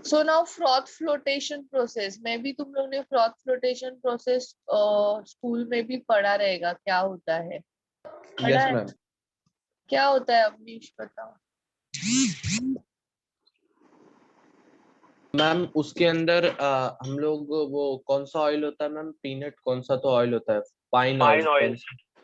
So now froth flotation process में भी तुम लोग ने फ्रॉथ फ्लोटेशन प्रोसेस स्कूल में भी पढ़ा रहेगा, क्या होता है? पढ़ा यस है? मैम। क्या होता है अवनीश, बताओ। मैम उसके अंदर हम लोग वो कौन सा ऑयल होता है मैम, पीनट कौन सा तो ऑयल होता है, पाइन ऑयल,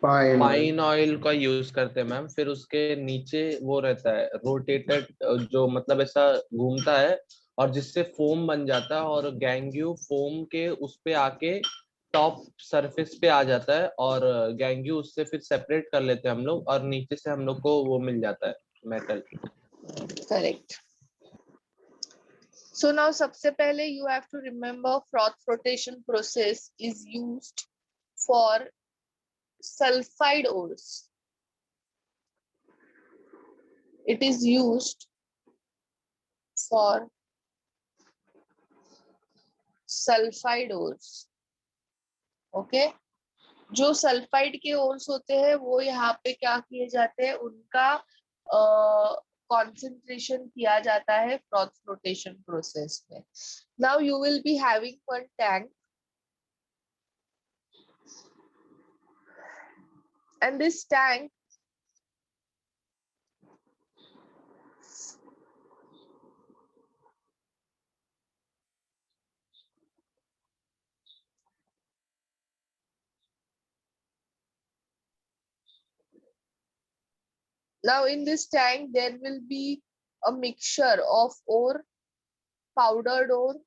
पाइन ऑयल का यूज करते हैं मैम। फिर उसके नीचे वो रहता है रोटेटेड, जो मतलब ऐसा घूमता है और जिससे फोम बन जाता है, और गैंग्यू फोम के उस पे आके टॉप सरफेस पे आ जाता है, और गैंग्यू उससे फिर सेपरेट कर लेते हैं हम लोग, और नीचे से हम लोग को वो मिल जाता है मेटल। करेक्ट। सो नाउ सबसे पहले you have to remember froth flotation process is used for sulphide ores. It is used for sulphide ores. Okay, जो सल्फाइड के ओर्स होते हैं वो यहाँ पे क्या किए जाते हैं, उनका कॉन्सेंट्रेशन किया जाता है फ्रॉथ फ्लोटेशन प्रोसेस में. Now you will be having one tank, and this tank now in this tank there will be a mixture of ore, powdered ore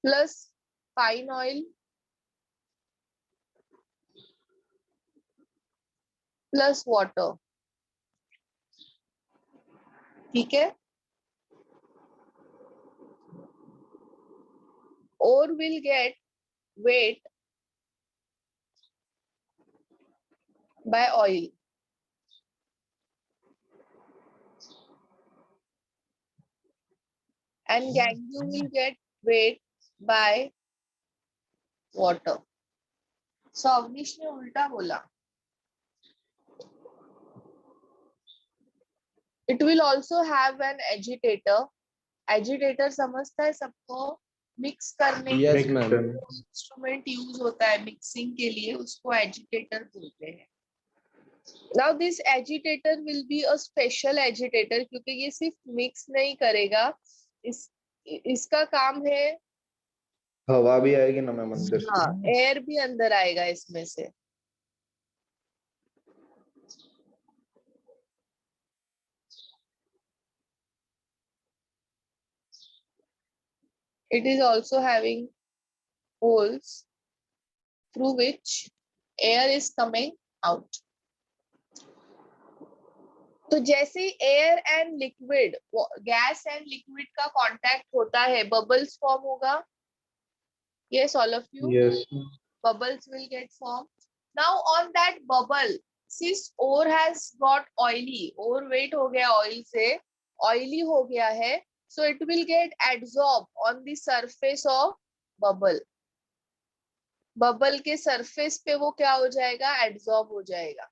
plus pine oil plus water. ठीक है. Ore will get weight by oil. And gangue will get weight by water. So Awanish ने उल्टा बोला. It will also have an agitator. Agitator समझता है सबको, mix करने के यस मैम। इंस्ट्रूमेंट यूज होता है मिक्सिंग के लिए, उसको एजिटेटर बोलते हैं. Now this agitator will be a special agitator क्योंकि ये सिर्फ मिक्स नहीं करेगा, इसका काम है, हवा भी आएगी ना मैम अंदर से? हाँ, एयर भी अंदर आएगा इसमें से. It is also having holes through which air is coming out. तो जैसे air and liquid, gas and liquid का कांटेक्ट होता है, बबल्स फॉर्म होगा. Yes, all of you. Yes. Bubbles will get formed. Now on that bubble, since ore has got oily, ore weight हो गया oil से, oily हो गया है, so it will get absorbed on the surface of bubble. Bubble के surface पे वो क्या हो जाएगा, एब्जॉर्ब हो जाएगा,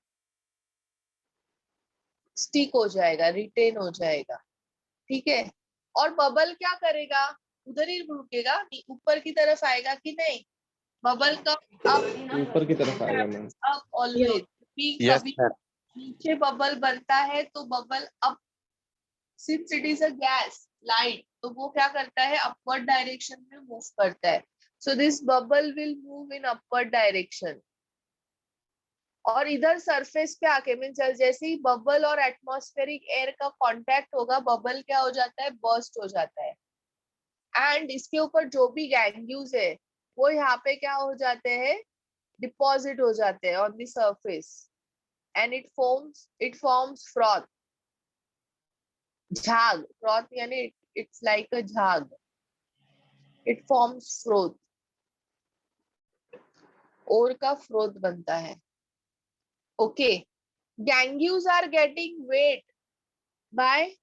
स्टिक हो जाएगा, रिटेन हो जाएगा. ठीक है. और बबल क्या करेगा, उधर ही रुकेगा, ऊपर की तरफ आएगा कि नहीं? बबल का अब ऊपर की तरफ आएगा मैम. अब ऑलवेज कभी नीचे बबल बनता है तो बबल अब, since it is a gas light, तो वो क्या करता है, अपवर्ड डायरेक्शन में मूव करता है. So this bubble will move in upward direction. और इधर सरफेस पे आके मीन जैसे ही बबल और एटमॉस्फेरिक एयर का कांटेक्ट होगा, बबल क्या हो जाता है, बर्स्ट हो जाता है. एंड इसके ऊपर जो भी गैंग्यूज है वो यहाँ पे क्या हो जाते हैं, डिपॉजिट हो जाते हैं on the surface, and it forms froth. झाग, फ्रॉथ यानी इट्स लाइक अ झाग, इट फॉर्म्स फ्रोथ, ओर का फ्रोथ बनता है. Okay, gangues are getting wet by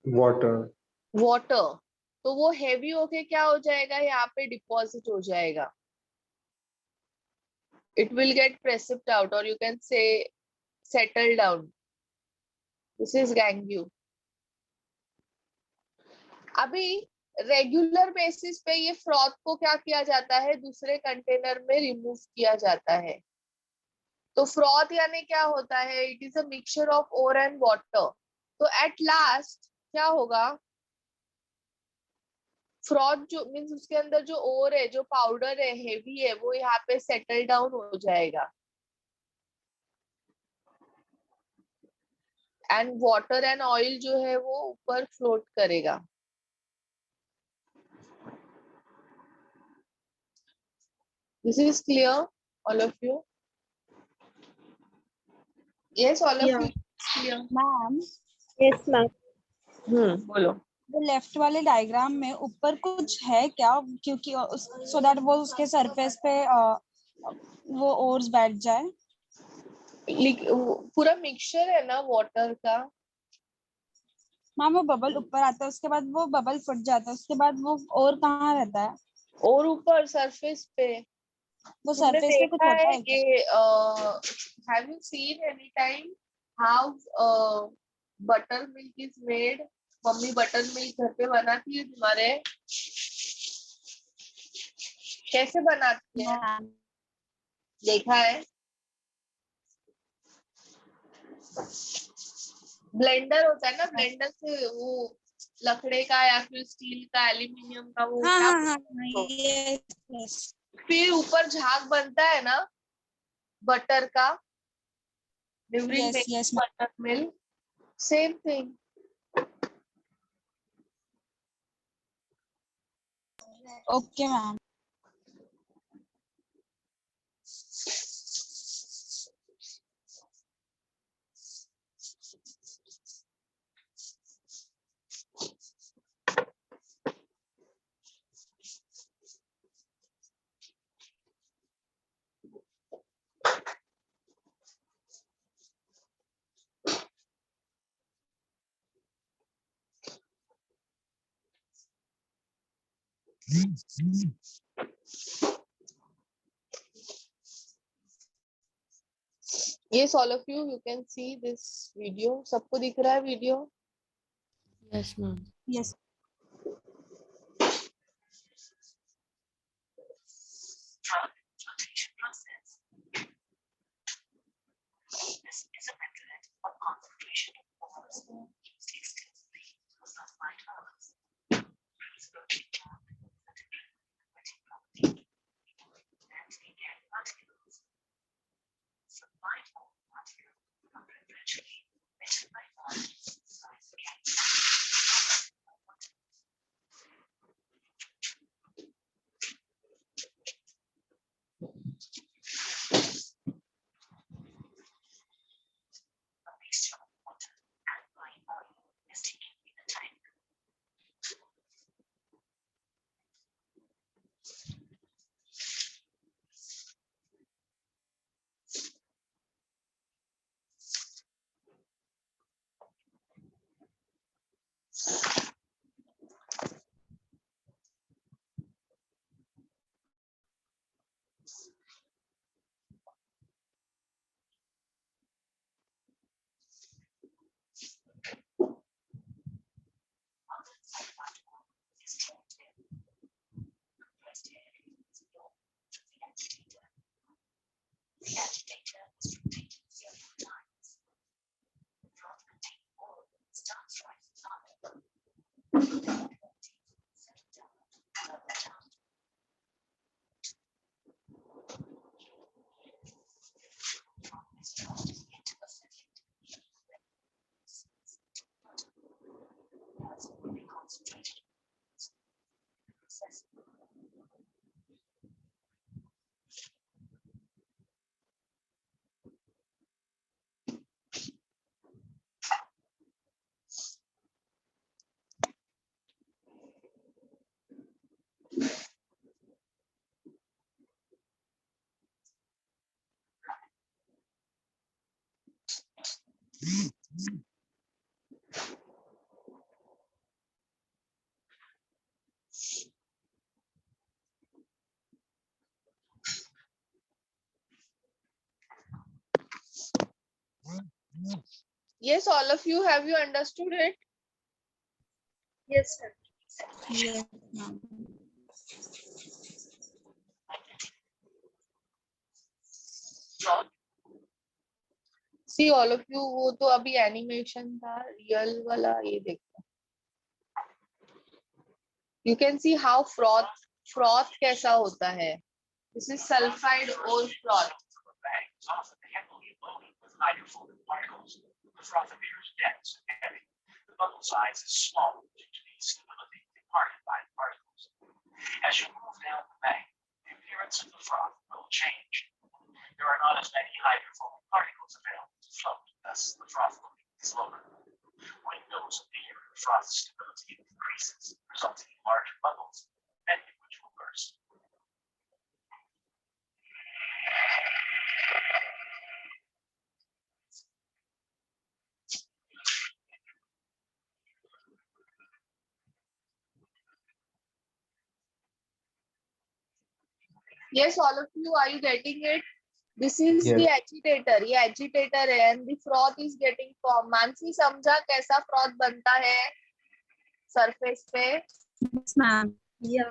water. तो वो हेवी होके क्या हो जाएगा, यहाँ पे डिपॉजिट हो जाएगा. It will get precipitate out, or you can say settle down. This is gangue. अभी रेगुलर बेसिस पे ये फ्रॉथ को क्या किया जाता है, दूसरे कंटेनर में रिमूव किया जाता है. तो फ्रॉथ यानी क्या होता है, it is a mixture of ore and water. तो एट लास्ट क्या होगा, फ्रॉथ जो मीन्स उसके अंदर जो ओर है, जो पाउडर है, हेवी है, वो यहाँ पे सेटल डाउन हो जाएगा एंड वाटर एंड ऑयल जो है वो ऊपर फ्लोट करेगा. This is clear, all of you? Yes, all of you. Clear. Ma'am yes ma'am. बोलो. वो लेफ्ट वाले डायग्राम में ऊपर कुछ है क्या, क्योंकि सो दैट वो उसके सरफेस पे वो ओर्स बैठ जाए. पूरा मिक्सचर है ना वाटर का. मैम वो बबल ऊपर आता है, उसके बाद वो बबल फट जाता है, उसके बाद वो और कहाँ रहता है? और ऊपर सरफेस पे. वो तुमने सरफेस पे कुछ देखा होता है है क्या? कि have you seen any time how butter milk is made? Mummy butter milk घर पे बनाती है तुम्हारे? कैसे बनाती है, मैम देखा है? ब्लेंडर होता है ना, ब्लेंडर से वो लकड़े का या फिर स्टील का, एल्यूमिनियम का, वो हाँ क्या हाँ हाँ बोलते हैं? यस. फिर ऊपर झाग बनता है ना बटर का, during Yes, yes, ma'am. Butter milk. Same thing. Okay, ma'am. Yes, all of you, you can see this video. सबको दिख रहा है video? Yes ma'am. Yes. Yes, all of you, have you understood it? Yes, sir. Yes, ma'am. See all of you, वो तो अभी animation था, real वाला ये देखो. You can see how froth कैसा होता है. This is sulfide ore froth. The froth appears dense and heavy. The bubble size is small due to the stability imparted by the particles. As you move down the bank, the appearance of the froth will change. There are not as many hydrophobic particles available to float, thus the froth will be slower. When those appear, froth stability decreases, resulting in larger bubbles, many of which will burst. Yes, all of you, are you getting it? This is Yes. the agitator. ये agitator है and the froth is getting formed. Mansi समझा कैसा froth बनता है surface पे? Yes, ma'am. Yeah.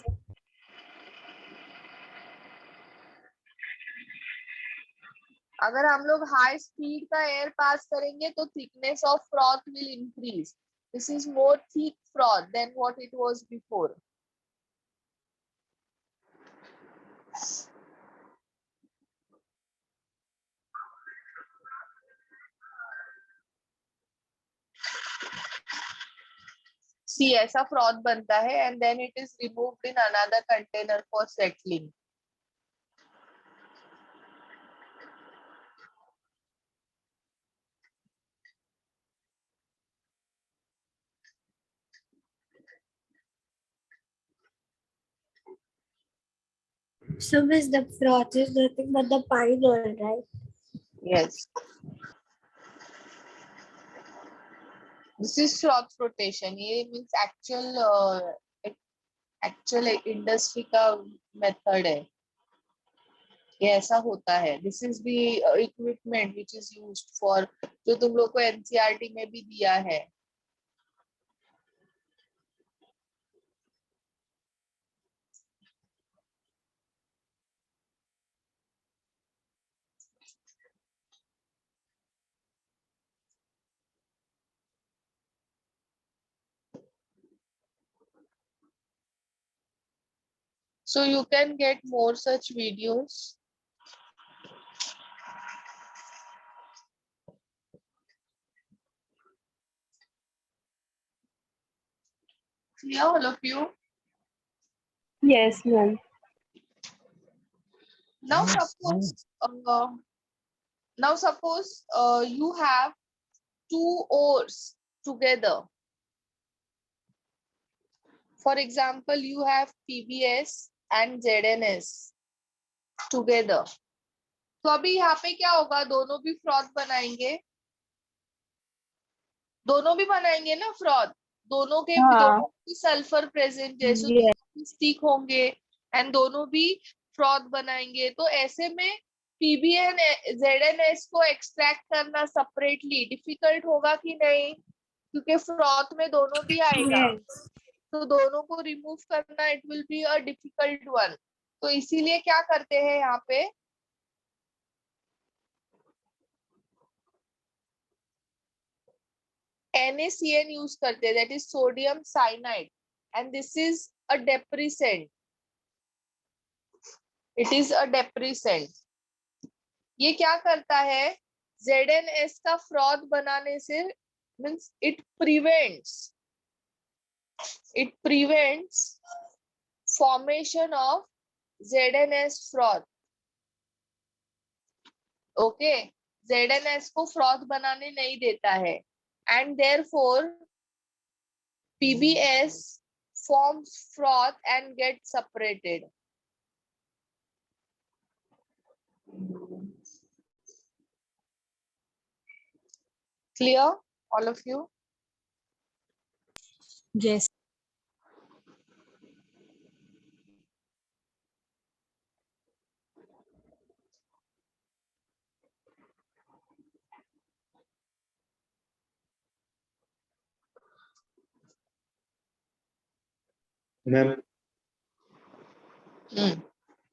अगर हम लोग हाई स्पीड का एयर पास करेंगे तो thickness of froth will increase. This is more thick froth than what it was before. See, ऐसा froth बनता है and then it is removed in another container for settling. So miss, the froth is nothing but the pine oil, right? Yes. This is froth flotation. ये means actual industry का method है. ये ऐसा होता है. This is the equipment which is used for, जो तुम लोग को NCERT में भी दिया है. So you can get more such videos. Yeah, all of you. Yes, ma'am. Now suppose you have two ores together. For example, you have PBS and ZNS together. तो अभी यहाँ पे क्या होगा, दोनों भी फ्रॉथ बनाएंगे, दोनों भी बनाएंगे ना फ्रॉथ, दोनों के दोनों भी सल्फर प्रेजेंट है, so दोनों भी स्टिक होंगे एंड दोनों भी फ्रॉथ बनाएंगे. तो ऐसे में पीबीएन जेडएनएस को एक्सट्रैक्ट करना सेपरेटली डिफिकल्ट होगा कि नहीं, क्योंकि फ्रॉथ में दोनों भी आएगा. Yes. तो दोनों को रिमूव करना it will be a difficult one. तो इसीलिए क्या करते हैं यहाँ पे, NaCN यूज करते हैं, that is sodium cyanide, and this is a depressant. It is a depressant. ये क्या करता है, ZnS का फ्रॉथ बनाने से means it prevents formation of ZnS froth. Okay, ZnS को फ्रॉथ बनाने नहीं देता है and therefore PBS forms froth and gets separated. Clear, all of you? Yes. Ma'am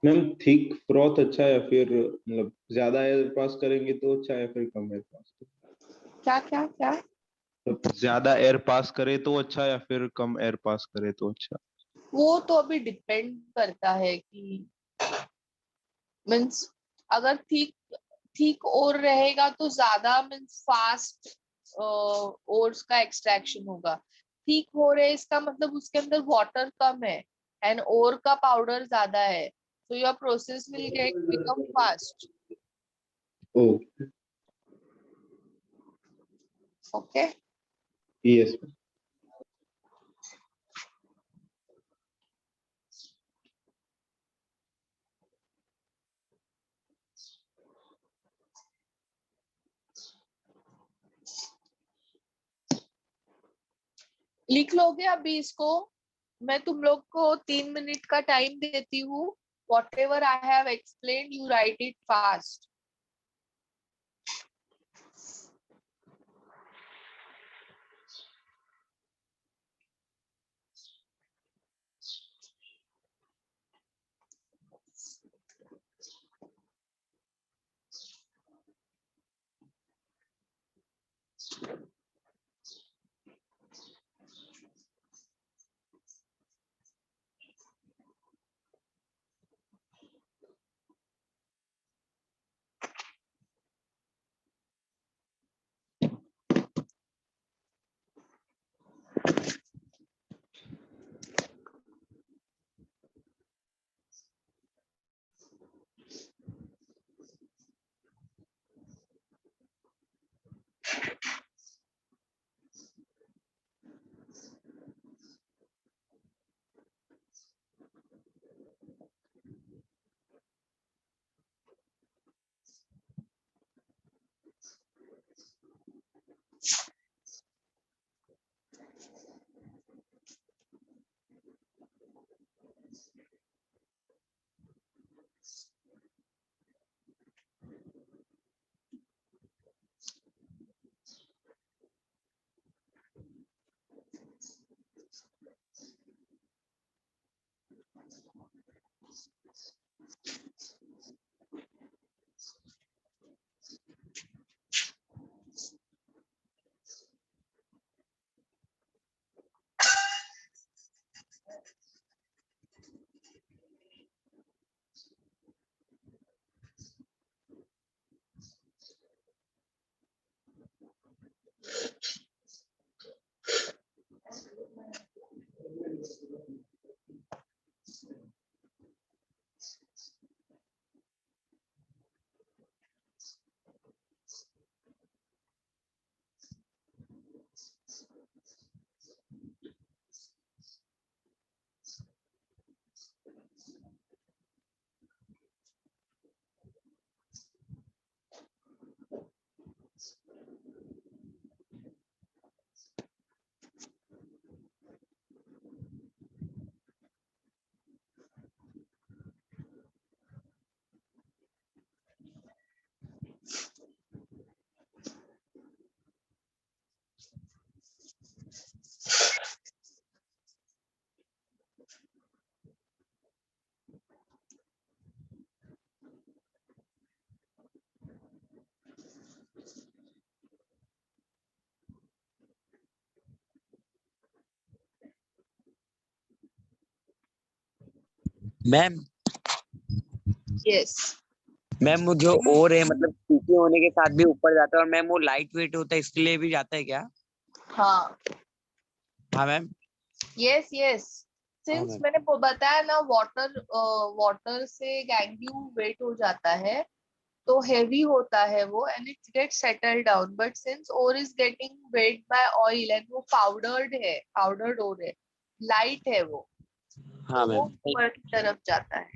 ma'am thick froth अच्छा है या फिर मतलब ज्यादा एयर पास करेंगे तो अच्छा है या फिर कम एयर पास? क्या क्या क्या? तो ज्यादा एयर पास करे तो अच्छा या फिर कम एयर पास करे तो अच्छा? वो तो अभी डिपेंड करता है कि मीन्स अगर ठीक ठीक और रहेगा तो ज्यादा मीन्स फास्ट ओर्स का एक्सट्रैक्शन होगा। ठीक हो रहे इसका मतलब उसके अंदर वाटर कम है एंड ओर का पाउडर ज्यादा है, so your process will get become fast. Oh Okay. Yes. लिख लोगे अभी इसको? मैं तुम लोग को 3 मिनट का टाइम देती हूँ। Whatever I have explained, you write it fast. Ma'am Yes. Ma'am वो जो और है मतलब फीके होने के साथ भी ऊपर जाता है और मैम वो लाइट वेट होता है इसके लिए भी जाता है क्या? हाँ हाँ ma'am. yes yes. Since ma'am. मैंने बताया ना वाटर से गैंग्यू वेट हो जाता है तो हेवी होता है वो and it get settle down, but since ore is getting wet by oil and वो पाउडर्ड ओर है, लाइट है वो, हाँ तो वो मैम। ऊपर की तरफ जाता है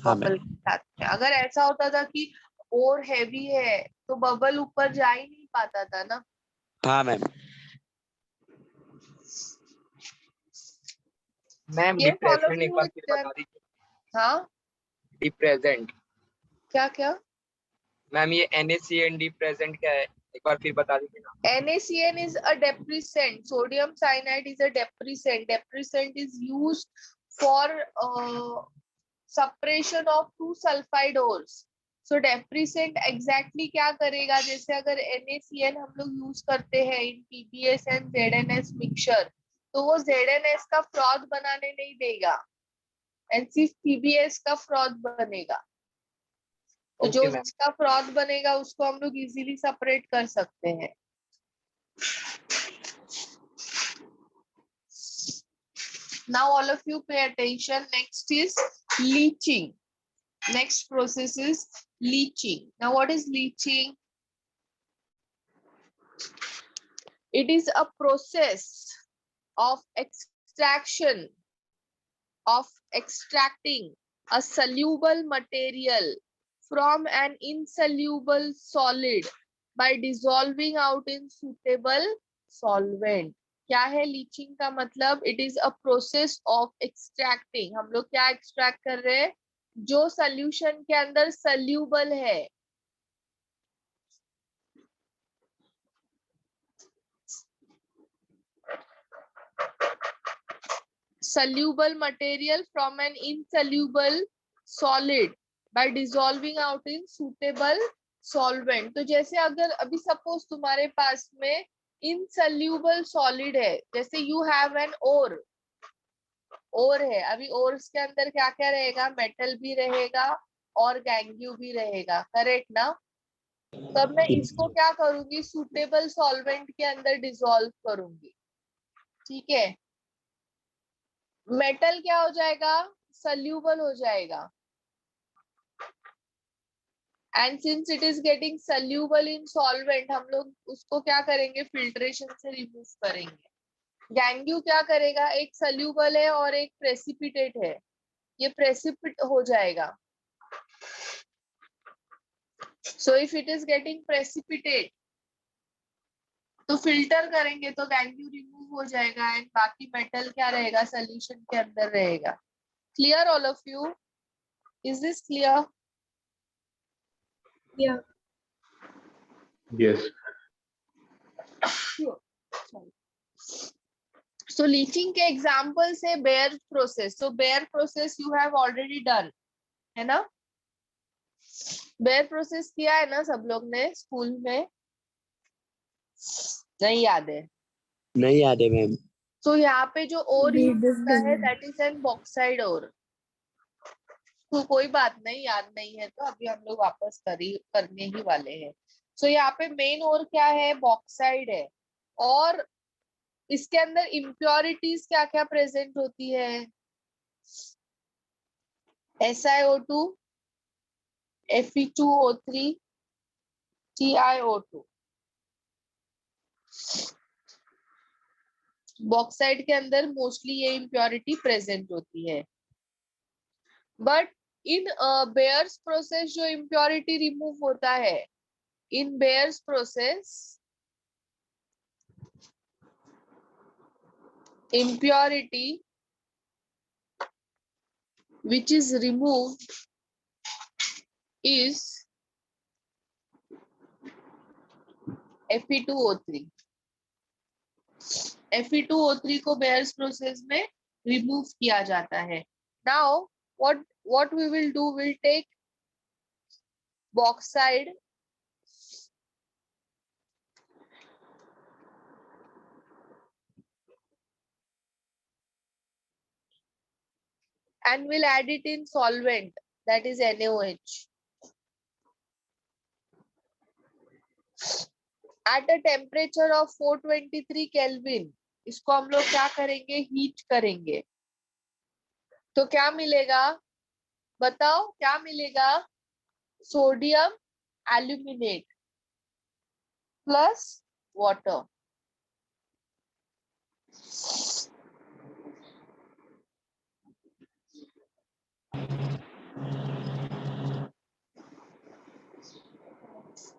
हाँ बबल मैम। के साथ में। अगर ऐसा होता था कि और हैवी है तो बबल ऊपर जा ही नहीं पाता था ना। हाँ मैम। मैम ये फॉलो डिप्रेजेंट एक बार फिर बता दीजिए। हाँ डिप्रेजेंट क्या क्या? मैम ये NaCN डिप्रेजेंट क्या है? एक बार फिर बता दीजिए ना। NaCN is a depressant. Sodium cyanide is a depressant. Depressant is used for suppression of two sulfide ores. So depressant exactly क्या करेगा? जैसे अगर NaCN हम लोग यूज करते हैं in PBS and ZNS mixture, तो वो ZNS का फ्रॉथ बनाने नहीं देगा and सिर्फ PBS का फ्रॉथ बनेगा. तो जो इसका फ्रॉथ बनेगा उसको हम लोग इजीली सेपरेट कर सकते हैं. Now all of you pay attention. Next is leaching. Next process is leaching. Now what is leaching? It is a process of extraction, of extracting a soluble material from an insoluble solid by dissolving out in suitable solvent. क्या है leaching का मतलब? It is a process of extracting. हम लोग क्या extract कर रहे हैं? जो सॉल्यूशन के अंदर सल्यूबल है. soluble material from an insoluble solid by dissolving out in suitable solvent. तो जैसे अगर अभी सपोज तुम्हारे पास में insoluble solid है, जैसे you have an ore, ओर है. अभी ओर्स के अंदर क्या क्या रहेगा? मेटल भी रहेगा और गैंग्यू भी रहेगा. करेक्ट ना? तब मैं इसको क्या करूंगी? सुटेबल सॉल्वेंट के अंदर डिसॉल्व करूंगी. ठीक है. मेटल क्या हो जाएगा? सल्यूबल हो जाएगा. And since it is getting soluble in solvent, हम लोग उसको क्या करेंगे? फिल्ट्रेशन से रिमूव करेंगे. गैंग्यू क्या करेगा? एक सल्यूबल है और एक प्रेसिपिटेट है. ये प्रेसिपिट हो जाएगा. So if it is getting precipitate तो फिल्टर करेंगे तो गैंग्यू रिमूव हो जाएगा एंड बाकी मेटल क्या रहेगा? सॉल्यूशन के अंदर रहेगा. Clear all of you? Is this clear? Yeah. Yes. So leaching के एग्जाम्पल है bear process. So bear process you have already done, है ना? बेयर प्रोसेस किया है ना सब लोग ने स्कूल में? नहीं याद है? नहीं याद है मैम. तो यहाँ पे जो ओर We यूज होता है did. That is an bauxite ore. तो कोई बात नहीं, याद नहीं है तो अभी हम लोग वापस करने ही वाले हैं. सो यहाँ पे मेन ओर क्या है? बॉक्साइड है. और इसके अंदर इम्प्योरिटीज क्या क्या प्रेजेंट होती है? SiO2, Fe2O3, TiO2. बॉक्साइड के अंदर मोस्टली ये इम्प्योरिटी प्रेजेंट होती है. बट इन बेयर्स प्रोसेस जो इम्प्योरिटी रिमूव होता है, in Bayer's process impurity which is removed is Fe2O3. Fe2O3 को बेयर्स प्रोसेस में रिमूव किया जाता है. Now what we will do, we'll take bauxite and we'll add it in solvent, that is NaOH. At a temperature of 423 Kelvin, इसको हम लोग क्या करेंगे? हीट करेंगे. तो क्या मिलेगा? बताओ क्या मिलेगा? Sodium aluminate plus water.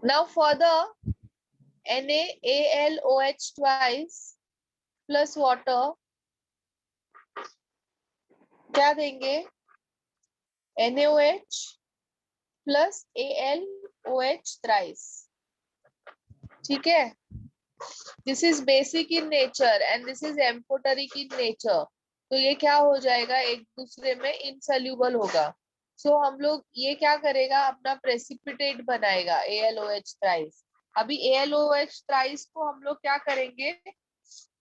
Now for the NaAlOH twice plus water क्या देंगे? NaOH plus AlOH thrice. ठीक है, this is basic in nature and this is amphoteric in nature. तो ये क्या हो जाएगा, एक दूसरे में इनसोल्यूबल होगा। सो हम लोग ये क्या करेगा, अपना प्रेसिपिटेट बनाएगा AlOH थ्राइस। अभी AlOH थ्राइस को हम लोग क्या करेंगे,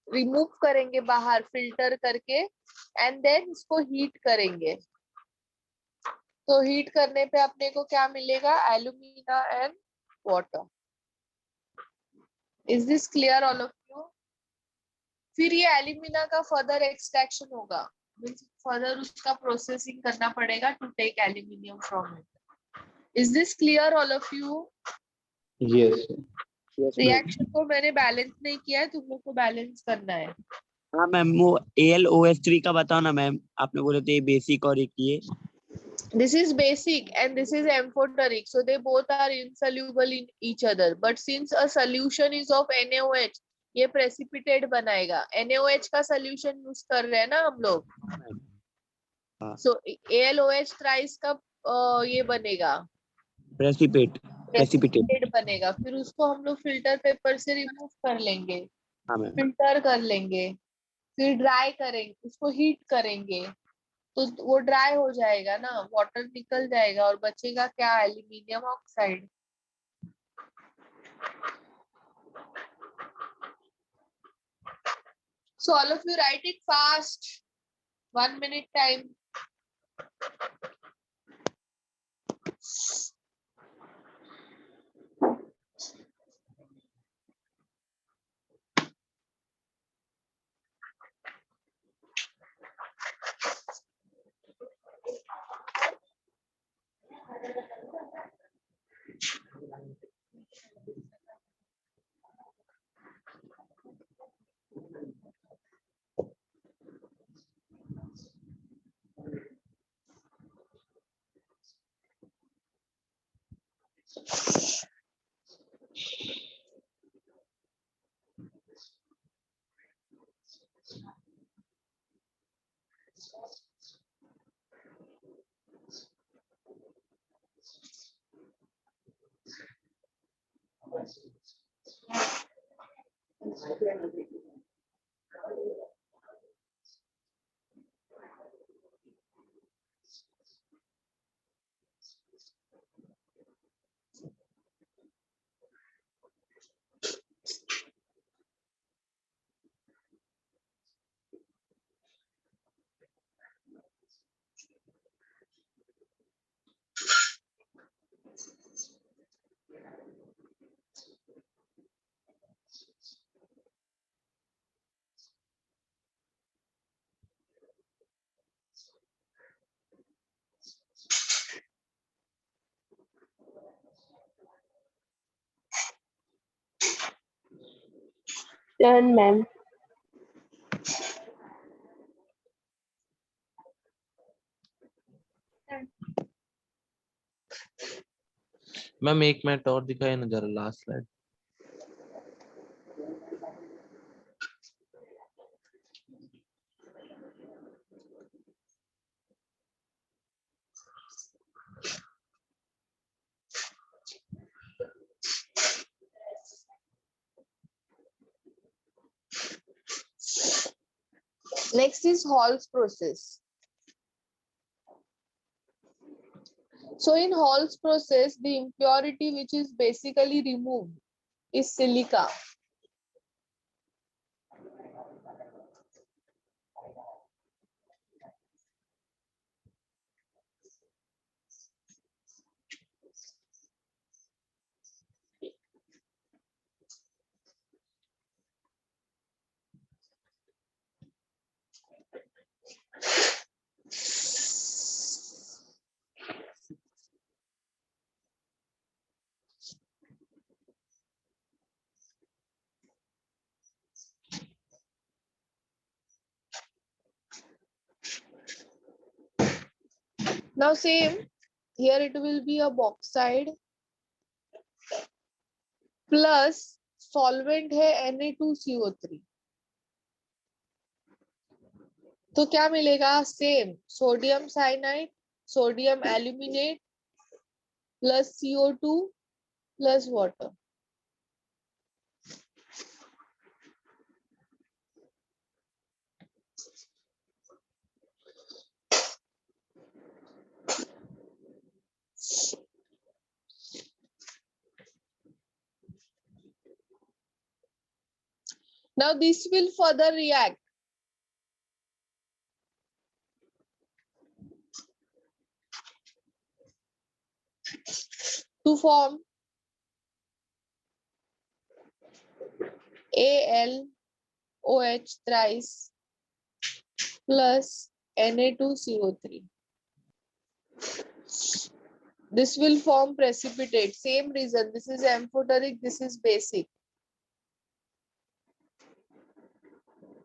रिमूव करेंगे बाहर फिल्टर करके एंड देन इसको हीट करेंगे। तो हीट करने पे अपने को क्या मिलेगा, alumina and water. Is this clear all of you? फिर ये एल्यूमिना का फर्दर एक्सट्रैक्शन होगा, फर्दर उसका प्रोसेसिंग करना पड़ेगा to take aluminium from it. Is this clear all of you? Yes reaction को मैंने बैलेंस नहीं किया है, तुम लोग को बैलेंस करना है। हाँ मैम, वो AlOH3 का बताओ ना मैम, आपने बोले थे बेसिक और एक ये। This is basic and this is amphoteric, so they both are insoluble in each other. But since a solution is of NaOH, ये precipitate बनाएगा। NaOH का solution यूज कर रहे हैं ना हम लोग, so AlOH थ्राइस का ये बनेगा, प्रेसिपिटेट बनेगा। फिर उसको हम लोग फिल्टर पेपर से रिमूव कर लेंगे, फिल्टर कर लेंगे, फिर ड्राई करेंगे, उसको हीट करेंगे, तो वो ड्राई हो जाएगा ना, वाटर निकल जाएगा और बचेगा क्या, aluminium oxide. So all of you write it fast, 1 minute time. Done, ma'am. Ma'am 1 minute और दिखाए ना जरा, last slide. Next is Hall's process. So in Hall's process, the impurity which is basically removed is silica. Now same, here it will be a bauxite plus solvent है Na2CO3. तो क्या मिलेगा, same sodium cyanide, sodium aluminate plus CO2 plus water. Now this will further react. To form AlOH thrice plus Na2CO3. This will form precipitate. Same reason. This is amphoteric, this is basic.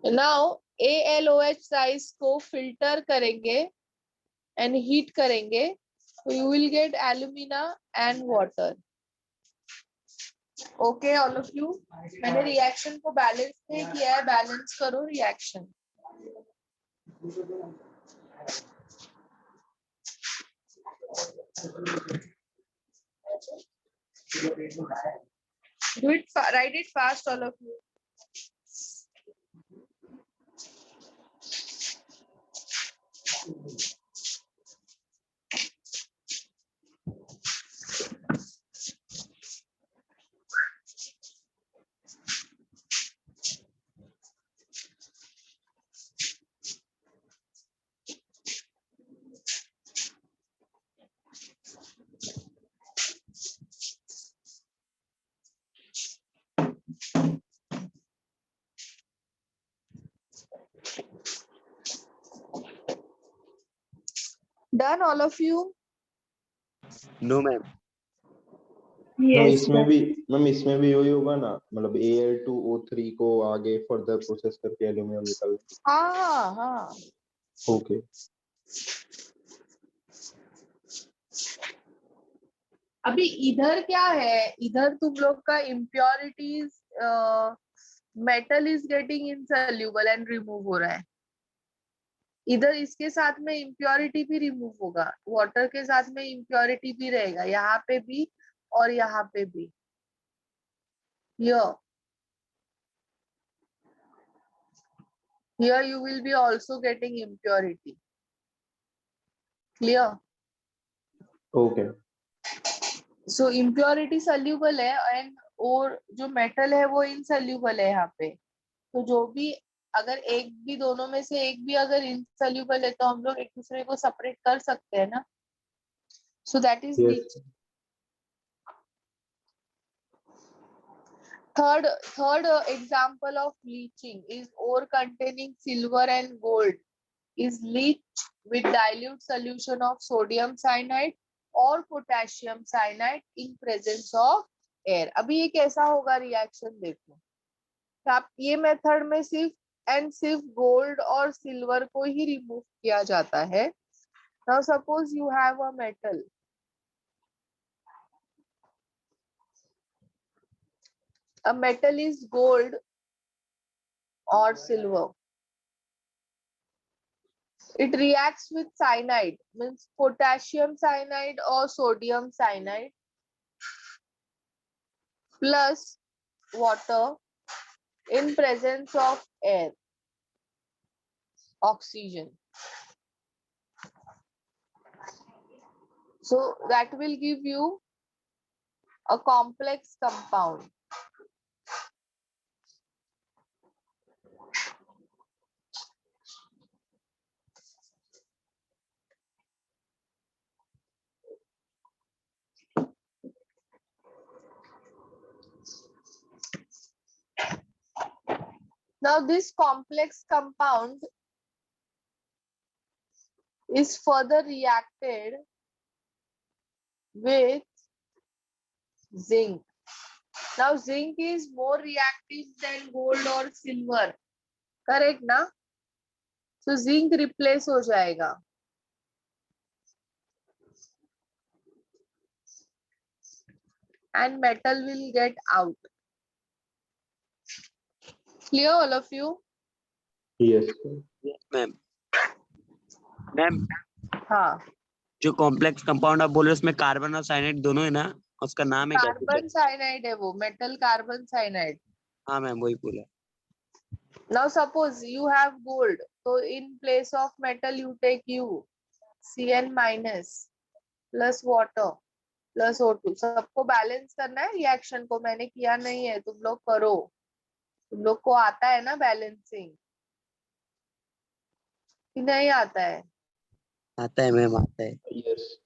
Now AlOH thrice को filter करेंगे and heat करेंगे, so you will get alumina and water. Okay, all of you. मैंने reaction को balance नहीं किया है, balance करो reaction. Do it, write it fast, all of you. Done, all of you? No ma'am. No, Yes, इसमें भी ma'am इसमें भी वही होगा ना, मतलब Al2O3 को आगे फर्दर प्रोसेस करके एल्यूमिनियम निकाल. हाँ हाँ. ओके. अभी इधर क्या है, इधर तुम लोग का impurities metal is getting insoluble and remove हो रहा है. इधर इसके साथ में impurity भी remove होगा, water के साथ में impurity भी रहेगा, यहाँ पे भी और यहाँ पे भी. Here you will be also getting impurity. Clear? Okay. So impurity soluble है and और जो metal है वो insoluble है यहाँ पे. तो जो भी अगर एक भी दोनों में से एक भी अगर insoluble है तो हम लोग एक दूसरे को separate कर सकते हैं ना. So that is Yes. leaching. Third example of leaching is ore containing silver and gold is leached with dilute solution of sodium cyanide or potassium cyanide in presence of air. अभी ये कैसा होगा reaction देखो. तो आप ये method में सिर्फ गोल्ड और सिल्वर को ही रिमूव किया जाता है. Now suppose you have a metal. A metal is gold or silver. It reacts with cyanide, means potassium cyanide or sodium cyanide plus water in presence of air, oxygen. So that will give you a complex compound. Now this complex compound is further reacted with zinc. Now zinc is more reactive than gold or silver. Correct ना? So zinc replace हो जाएगा. And metal will get out. Clear all of you? Yes. Yes ma'am. Ma'am हाँ. जो complex compound आप बोल रहे हो उसमें कार्बन और साइनाइड दोनों है ना, उसका नाम है क्या? कार्बन साइनाइड है वो, मेटल कार्बन साइनाइड. हाँ मैम वही बोला. Now suppose you have gold, so in place of metal you take U, Cn minus. Plus water plus O2, सबको बैलेंस करना है रिएक्शन को। मैंने किया नहीं है, तुम लोग करो, तुम लोग को आता है ना बैलेंसिंग कि नहीं आता है? आता है मैम, आता है। Yes.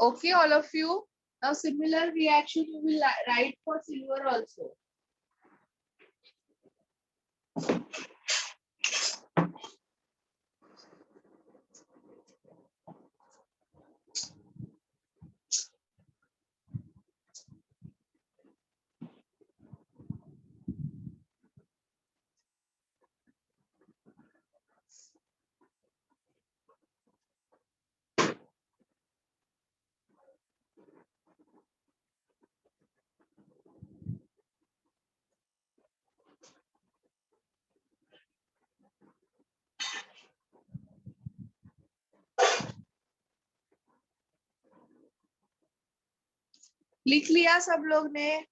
Okay, all of you. Now similar reaction you will write for silver also. लिख लिया सब लोग ने?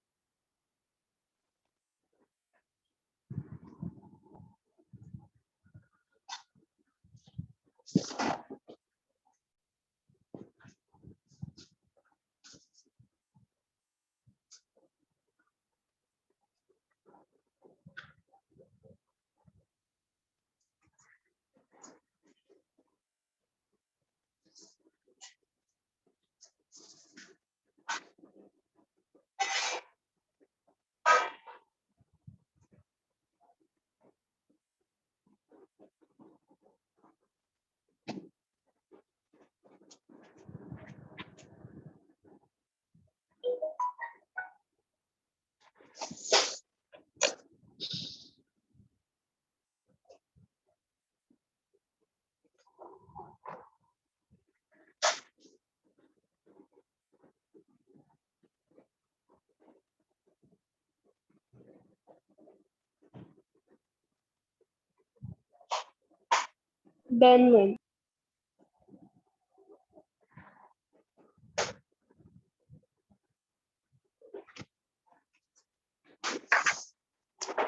Done, ma'am.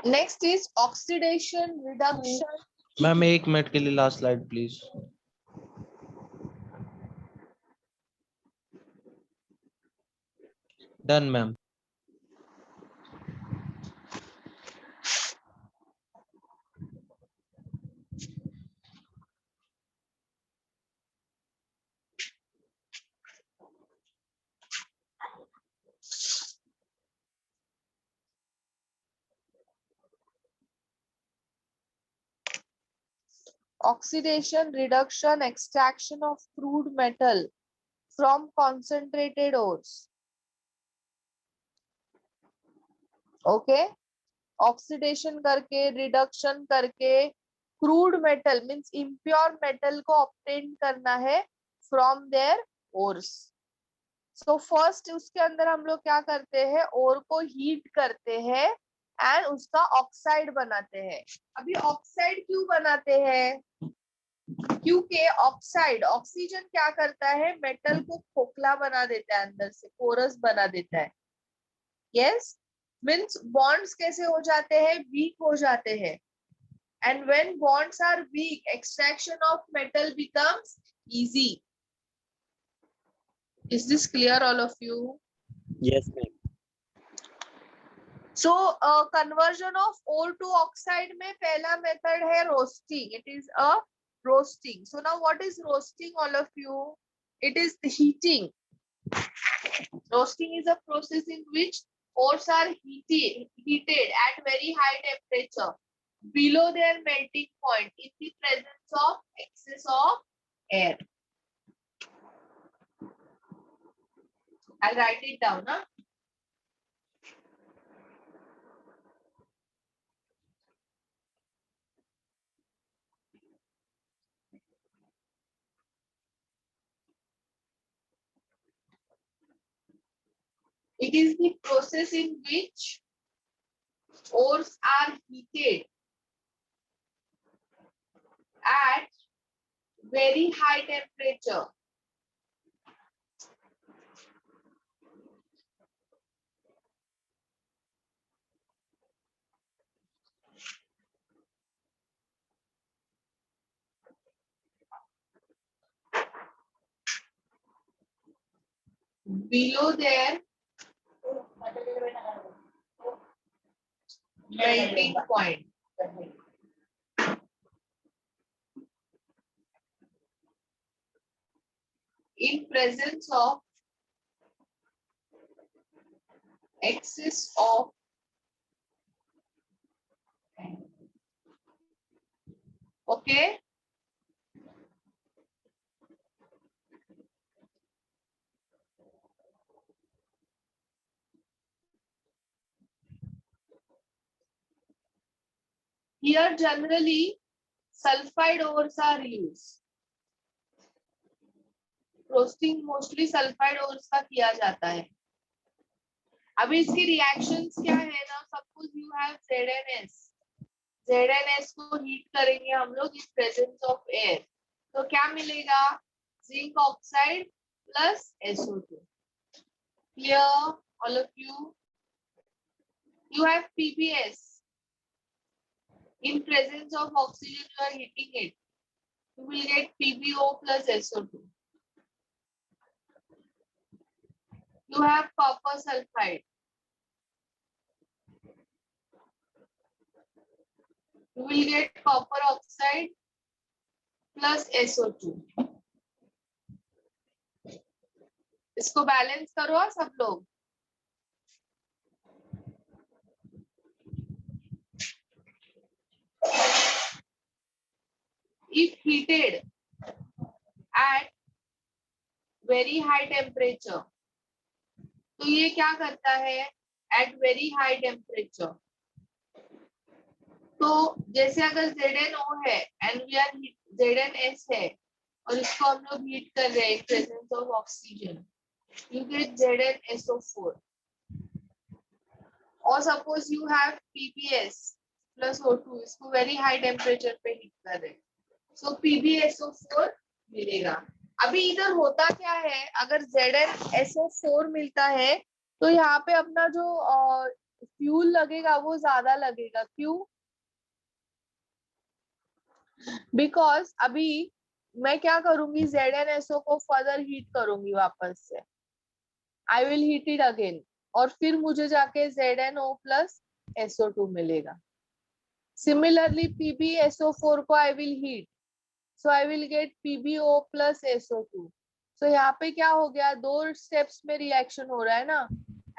Next is oxidation reduction. Ma'am 1 minute के लिए last slide please. Done ma'am. Oxidation, reduction, extraction of crude metal from concentrated ores. Okay, oxidation करके, reduction करके, crude metal means impure metal को obtain करना है from their ores. So first उसके अंदर हम लोग क्या करते हैं, ore को heat करते हैं एंड उसका ऑक्साइड बनाते हैं। अभी ऑक्साइड क्यों बनाते हैं? क्योंकि ऑक्साइड, ऑक्सीजन क्या करता है, मेटल को खोखला बना देता है, अंदर से पोरस बना देता है। यस, मींस बॉन्ड्स कैसे हो जाते हैं, वीक हो जाते हैं। And when bonds are weak, extraction of metal becomes easy. Is this clear all of you? Yes ma'am. So conversion of ore to oxide में पहला method है roasting. It is a roasting. So now what is roasting, all of you? It is heating. Roasting is a process in which ores are heated at very high temperature below their melting point in the presence of excess of air. I'll write it down. Huh? It is the process in which ores are heated at very high temperature. Below their melting point. In presence of excess of okay. Here generally sulfide ores are used. Roasting mostly sulphide ores का किया जाता है. अभी इसकी reactions क्या है ना, suppose you have ZnS को हीट करेंगे हम लोग इन प्रेजेंस ऑफ एयर, तो क्या मिलेगा, zinc oxide plus SO2. Clear all of you? You have PBS. In presence of oxygen, you are heating it. You will get PbO plus SO2. You have copper sulfide. You will get copper oxide plus SO2. इसको balance करो सब लोग. If heated at very high temperature, तो ये क्या करता है at very high temperature? तो जैसे अगर ZnO है and we are ZnS है और इसको हम लोग हीट कर रहे हैं presence of oxygen, you get ZnSO4. और suppose you have PbS plus O2, इसको very high temperature पे हीट कर रहे हैं, so PbSO4 मिलेगा. अभी इधर होता क्या है, अगर ZnSO4 मिलता है तो यहाँ पे अपना जो फ्यूल लगेगा वो ज्यादा लगेगा. क्यों? बिकॉज अभी मैं क्या करूंगी, ZnSO को फर्दर हीट करूंगी वापस से, I will heat it again, और फिर मुझे जाके ZnO प्लस SO2 मिलेगा. सिमिलरली PbSO4 को I will heat, so I will get PbO plus SO2. So यहाँ पे क्या हो गया, दो स्टेप्स में रिएक्शन हो रहा है ना,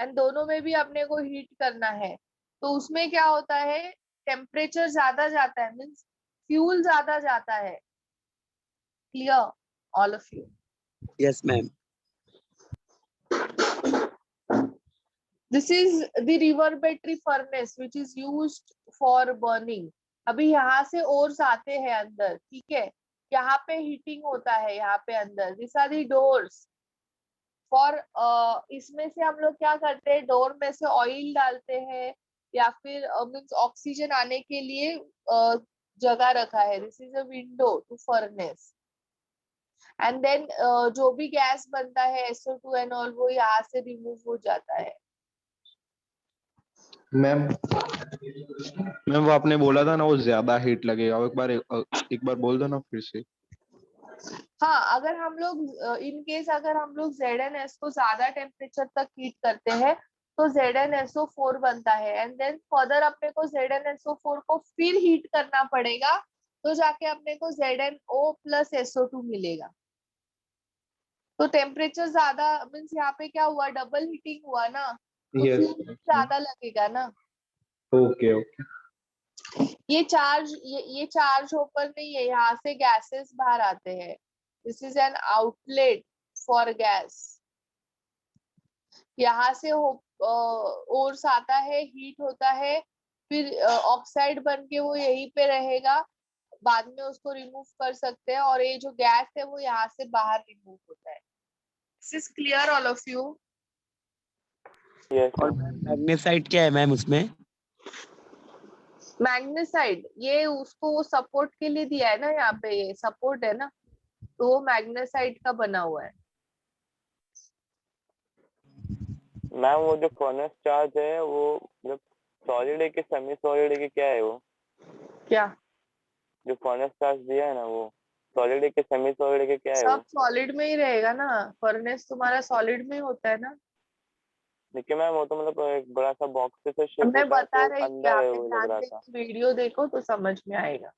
एंड दोनों में भी अपने को हीट करना है, तो उसमें क्या होता है, टेम्परेचर ज्यादा जाता है, मींस फ्यूल ज्यादा जाता है. Clear all of you? Yes ma'am. This is the reverberatory furnace which is used for burning. अभी यहाँ से ओर्स आते हैं अंदर, ठीक है, यहाँ पे हीटिंग होता है, यहाँ पे अंदर. This are the doors for, इसमें से हम लोग क्या करते हैं, डोर में से ऑयल डालते हैं या फिर मींस ऑक्सीजन आने के लिए जगह रखा है. This is a window to furnace, and then जो भी गैस बनता है SO2 एंड ऑल, वो यहाँ से रिमूव हो जाता है. मैम वो आपने बोला था ना वो ज्यादा हीट लगेगा, एक बार बोल दो ना फिर से. हाँ, अगर हम लोग इन केस अगर हम लोग ZnS को ज्यादा टेम्परेचर तक हीट करते हैं तो ZnSO4 बनता है, एंड देन फर्दर अपने को ZnSO4 को फिर हीट करना पड़ेगा, तो जाके अपने को ZnO प्लस SO2 मिलेगा. तो टेम्परेचर ज्यादा मीन्स यहाँ पे क्या हुआ, डबल हीटिंग हुआ ना, तो ज्यादा लगेगा ना. Okay okay. ये चार्ज होकर नहीं है, यहाँ से गैसेस बाहर आते हैं. This is an outlet for gas. यहाँ से ओर्स आता है, हीट होता है, फिर ऑक्साइड बन के वो यहीं पे रहेगा, बाद में उसको रिमूव कर सकते हैं, और ये जो गैस है वो यहाँ से बाहर रिमूव होता है. This is clear all of you? और मैग्नेसाइट क्या है मैम उसमें? मैग्नेसाइट ये उसको वो सपोर्ट के लिए दिया है ना, यहाँ पे ये सपोर्ट है ना, तो वो मैग्नेसाइट का बना हुआ है। मैम वो जो फर्नेस चार्ज है वो मतलब सॉलिड है कि सेमी सॉलिड है कि क्या है वो? क्या जो फर्नेस चार्ज दिया है ना वो सॉलिड है कि सेमी सॉलिड है कि क्या है वो? सब सॉलिड में ही रहेगा ना, फर्नेस तुम्हारा सॉलिड में ही होता है ना। देखिए मैम वो तो मतलब एक बड़ा सा बॉक्स से शिप मैं होता है बता तो रही हूँ, अंदर यहाँ है पे वो लग ध्यान रहा दे था। वीडियो देखो तो समझ में आएगा।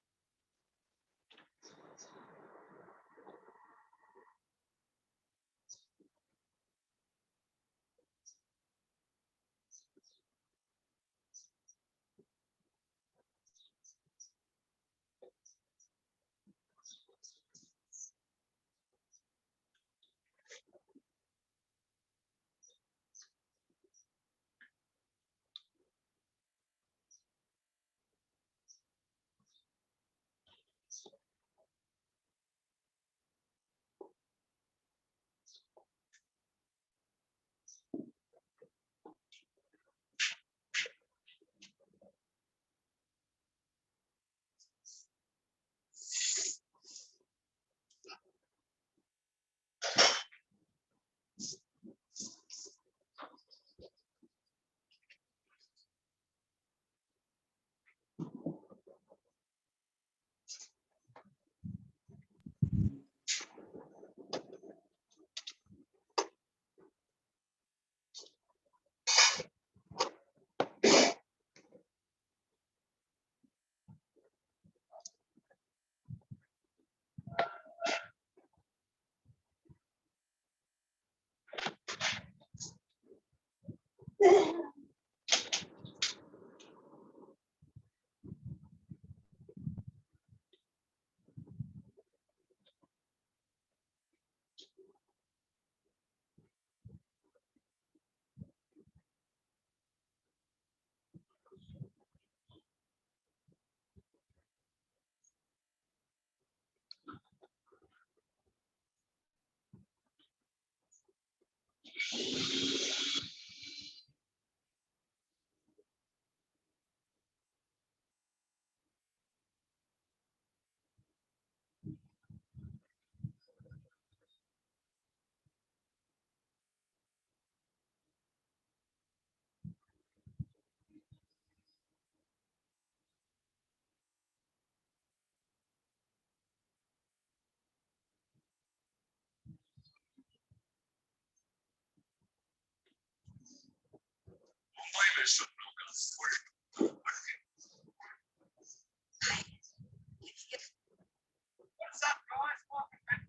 What's up, guys? Welcome back.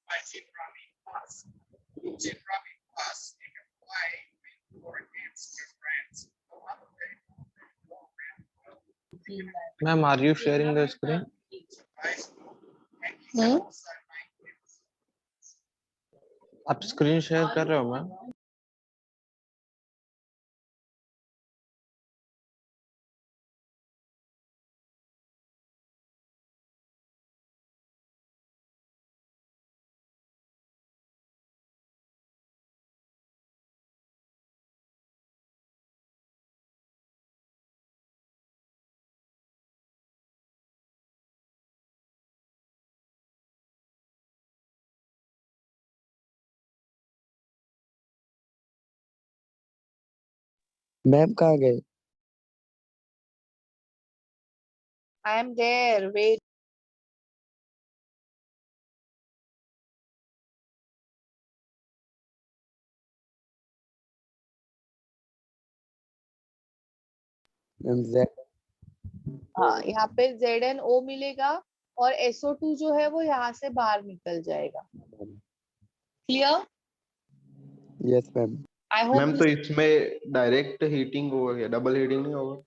I Team Robbie Plus. Team Robbie Plus, you can play with or against your friends. Ma'am, are you sharing the screen? आप स्क्रीन शेयर कर रहे हो मैम? मैम कहाँ गए? I am there, wait. Ma'am Z हाँ, यहाँ पे ZnO मिलेगा और SO2 जो है वो यहाँ से बाहर निकल जाएगा। Clear? Yes ma'am. I ma'am hope तो इसमें डायरेक्ट हीटिंग होगा, डबल हीटिंग नहीं होगा?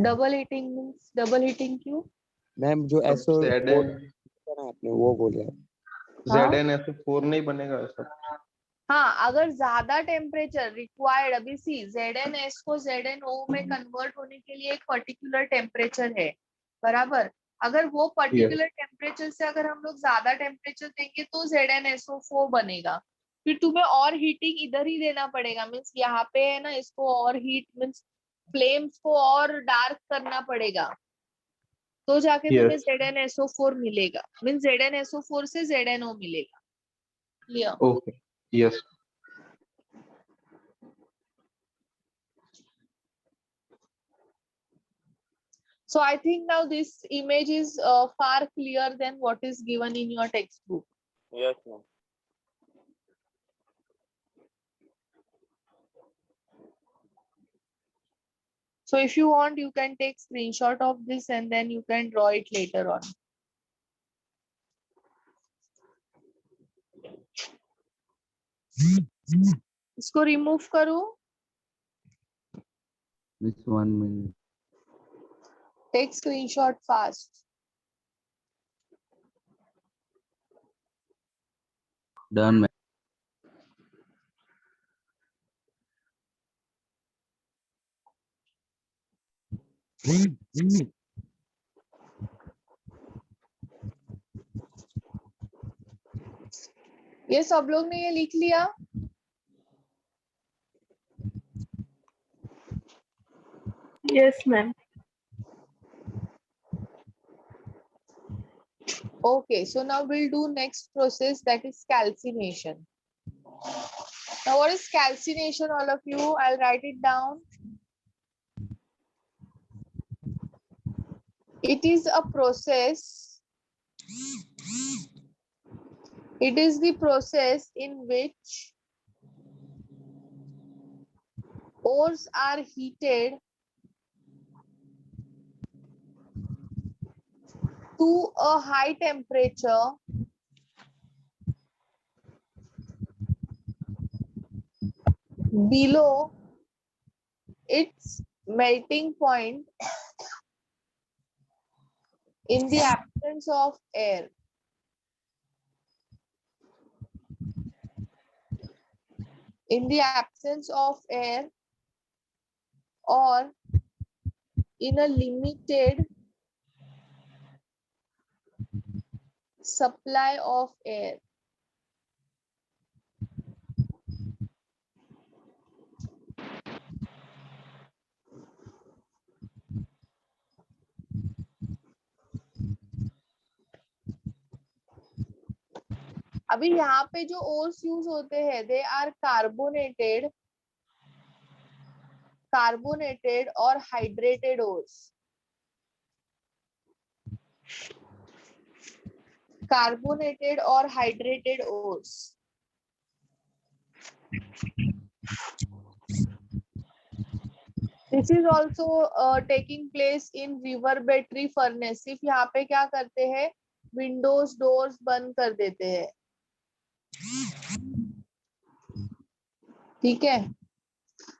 Double heating means double heating क्यों? मैम जो अब SO Zn आपने वो बोला। हाँ? ZnSO4 नहीं बनेगा ऐसा? हाँ, अगर ज्यादा टेम्परेचर रिक्वायर्ड, अभी सी ZnS को ZnO में कन्वर्ट होने के लिए एक पर्टिकुलर टेम्परेचर है, बराबर। अगर वो पर्टिकुलर टेम्परेचर से अगर हम लोग ज्यादा टेम्परेचर देंगे तो ZnSO4 बनेगा। फिर तुम्हें और हीटिंग इधर ही देना पड़ेगा, मीन्स यहाँ पे है ना, इसको और हीट मीन्स फ्लेम्स को और डार्क करना पड़ेगा, तो जाके तुम्हें Yes. ZnSO4 मिलेगा, मीन्स ZnSO4 से ZnO मिलेगा। Clear? Okay. Yes. So I think now this image is far clear than what is given in your textbook. Yes, ma'am. So if you want, you can take screenshot of this and then you can draw it later on. इसको remove करो. This 1 minute. Take screenshot fast. Done, ma'am. ये सब लोग ने ये लिख लिया? Yes, ma'am. Okay, so now we'll do next process, that is calcination. Now what is calcination, all of you? I'll write it down. It is a process. It is the process in which ores are heated to a high temperature below its melting point in the absence of air. In the absence of air or in a limited supply of air. अभी यहाँ पे जो ores use होते हैं, they are carbonated और hydrated ores. Carbonated or hydrated ores. This is also taking place in reverberatory furnace. सिर्फ यहाँ पे क्या करते हैं, विंडोज डोर्स बंद कर देते हैं. ठीक है.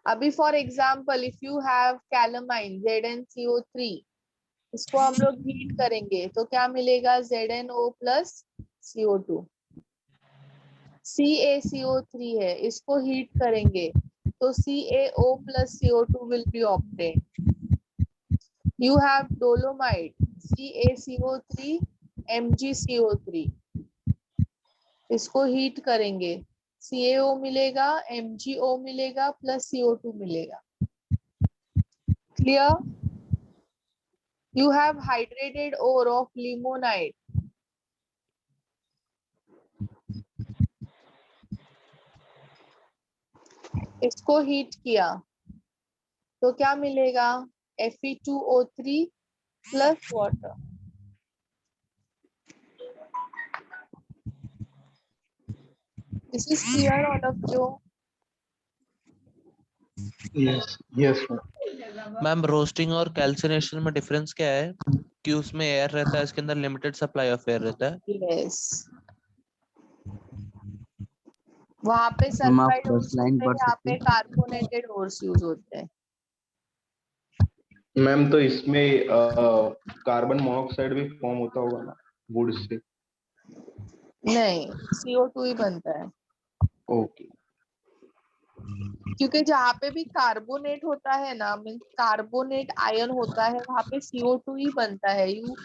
अभी for example if you have calamine ZnCO3, इसको हम लोग हीट करेंगे तो क्या मिलेगा, ZnO plus CO2. CaCO3 है, इसको हीट करेंगे तो CaO plus CO2 will be obtained. You have dolomite, CaCO3 MgCO3, इसको हीट करेंगे, CaO मिलेगा, MgO मिलेगा प्लस CO2 मिलेगा. Clear? You have hydrated ore of limonite. इसको हीट किया तो क्या मिलेगा, Fe2O3 plus water. This is clear, all of you? Yes. Yes, ma'am. Ma'am roasting और कैल्सिनेशन में डिफरेंस क्या है कि उसमें एयर रहता है, इसके अंदर लिमिटेड सप्लाई ऑफ एयर रहता है? Yes. वहाँ पे सल्फाइड ores होते हैं, यहाँ पे कार्बोनेटेड ओर्स यूज होते हैं. मैम तो इसमें कार्बन मोनोऑक्साइड भी फॉर्म होता होगा ना वुड से? नहीं, CO2 ही बनता है. ओके. क्योंकि जहाँ पे भी कार्बोनेट होता है ना, मीन्स कार्बोनेट आयन होता है, वहाँ पे CO2 ही बनता है. You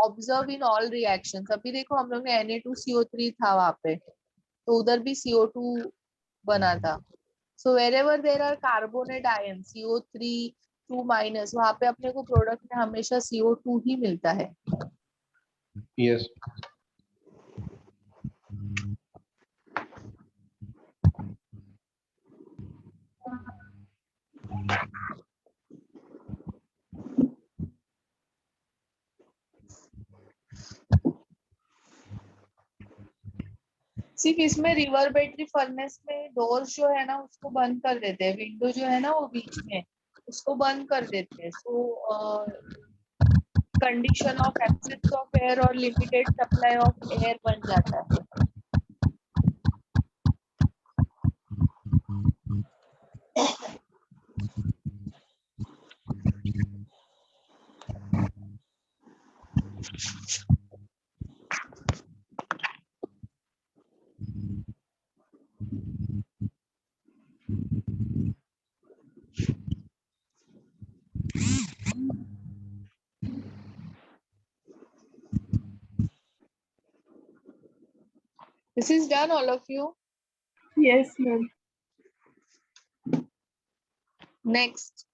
observe in all reactions. अभी देखो हम लोग ने Na2CO3 था वहाँ पे, तो उधर भी CO2 बना था। सो wherever there are carbonate ions CO3 2-, वहां पे अपने को प्रोडक्ट में हमेशा CO2 ही मिलता है। Yes. सिर्फ इसमें रिवर्बेटरी फर्नेस में डोर्स जो है ना उसको बंद कर देते हैं, विंडो जो है ना वो बीच में उसको बंद कर देते हैं। सो condition of absence of air और लिमिटेड सप्लाई ऑफ एयर बन जाता है। This is done, all of you. Yes, ma'am. Next.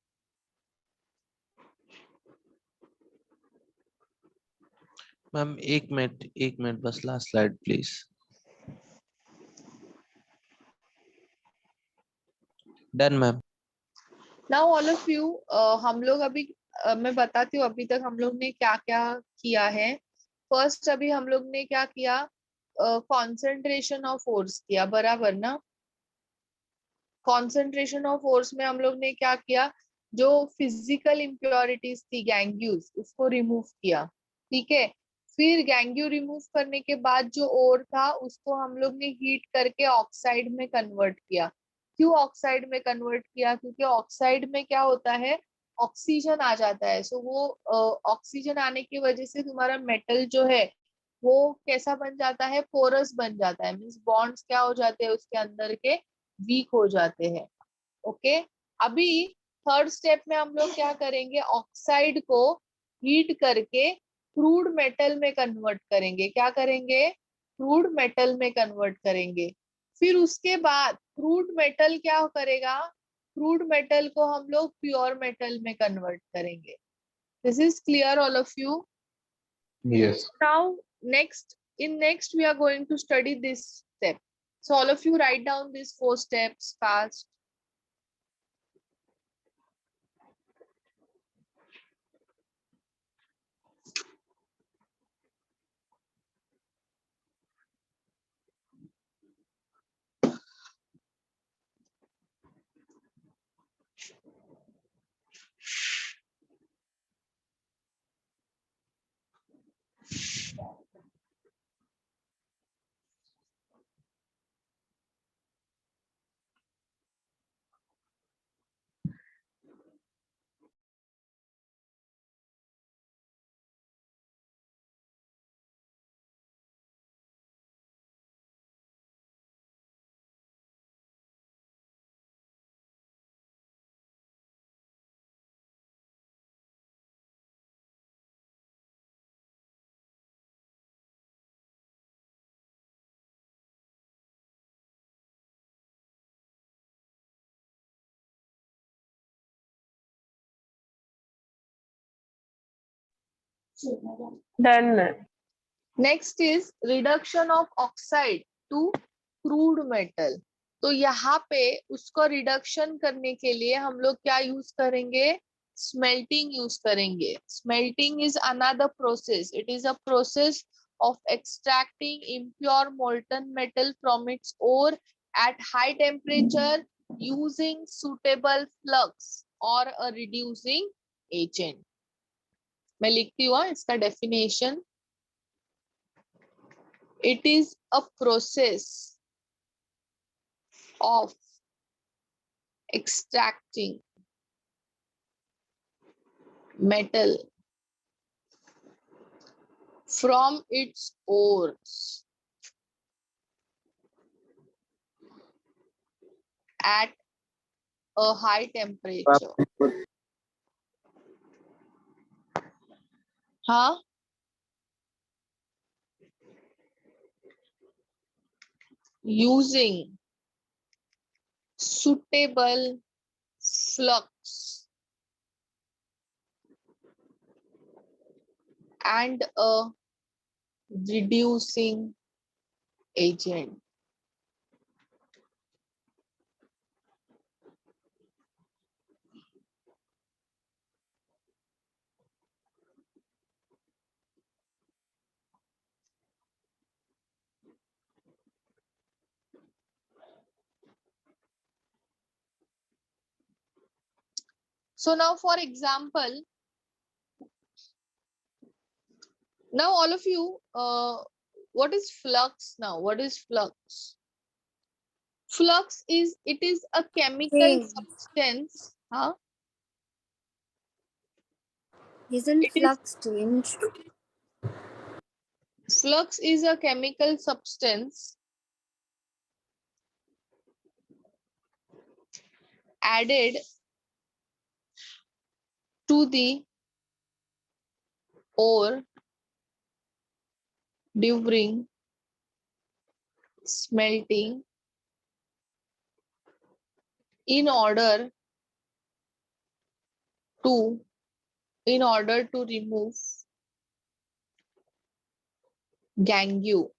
Ma'am एक मिनट बस, last slide please. Done ma'am. Now all of you, हम लोग अभी मैं बताती हूँ अभी तक हम लोग ने क्या क्या किया है। फर्स्ट अभी हम लोग ने क्या किया, कॉन्सेंट्रेशन ऑफ फोर्स किया, बराबर ना। कॉन्सेंट्रेशन ऑफ फोर्स में हम लोग ने क्या किया, जो फिजिकल इम्प्योरिटीज थी गैंग्यूज उसको रिमूव किया, ठीक है। फिर गैंग्यू रिमूव करने के बाद जो ओर था उसको हम लोग ने हीट करके ऑक्साइड में कन्वर्ट किया। क्यों ऑक्साइड में कन्वर्ट किया, क्योंकि ऑक्साइड में क्या होता है, ऑक्सीजन आ जाता है। सो वो ऑक्सीजन आने की वजह से तुम्हारा मेटल जो है वो कैसा बन जाता है, पोरस बन जाता है। मीन्स बॉन्ड्स क्या हो जाते हैं उसके अंदर के, वीक हो जाते हैं। ओके, अभी थर्ड स्टेप में हम लोग क्या करेंगे, ऑक्साइड को हीट करके क्रूड मेटल में कन्वर्ट करेंगे। क्या करेंगे, क्रूड मेटल में कन्वर्ट करेंगे। फिर उसके बाद क्रूड मेटल क्या करेगा, क्रूड मेटल को हम लोग प्योर मेटल में कन्वर्ट करेंगे। This is clear all of you? Yes. Now next we are going to study this step. So all of you write down these 4 steps fast. Done, ma'am. Next is reduction of oxide to crude metal. तो यहाँ पे उसको reduction करने के लिए हम लोग क्या यूज करेंगे, स्मेल्टिंग यूज करेंगे। Smelting is another process, it is a process of extracting impure molten metal from its ore at high temperature using suitable flux or a reducing agent. मैं लिखती हूँ इसका definition. It is a process of extracting metal from its ores at a high temperature. हाँ, using suitable flux and a reducing agent. So now, for example, now all of you, what is flux now? What is flux? Flux is, it is a chemical Change. substance. Huh? Isn't It is, flux change? flux is a chemical substance added to the ore during smelting in order to remove gangue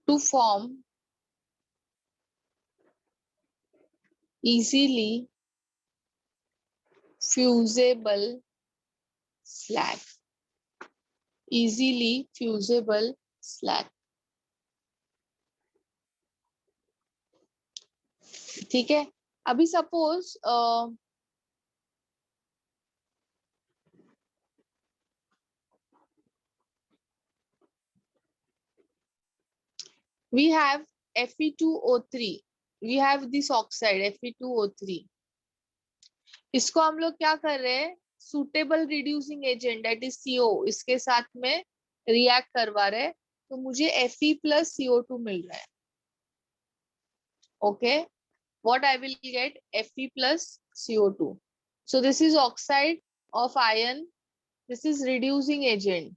to form easily fusible slag. Easily fusible slag. ठीक है, अभी suppose we have Fe2O3, we have this oxide Fe2O3. इसको हम लोग क्या कर रहे हैं, suitable reducing agent that is CO, इसके साथ में रिएक्ट करवा रहे हैं, तो मुझे Fe plus CO2 मिल रहा है. Okay, what I will get, Fe plus CO2. So this is oxide of iron, this is reducing agent.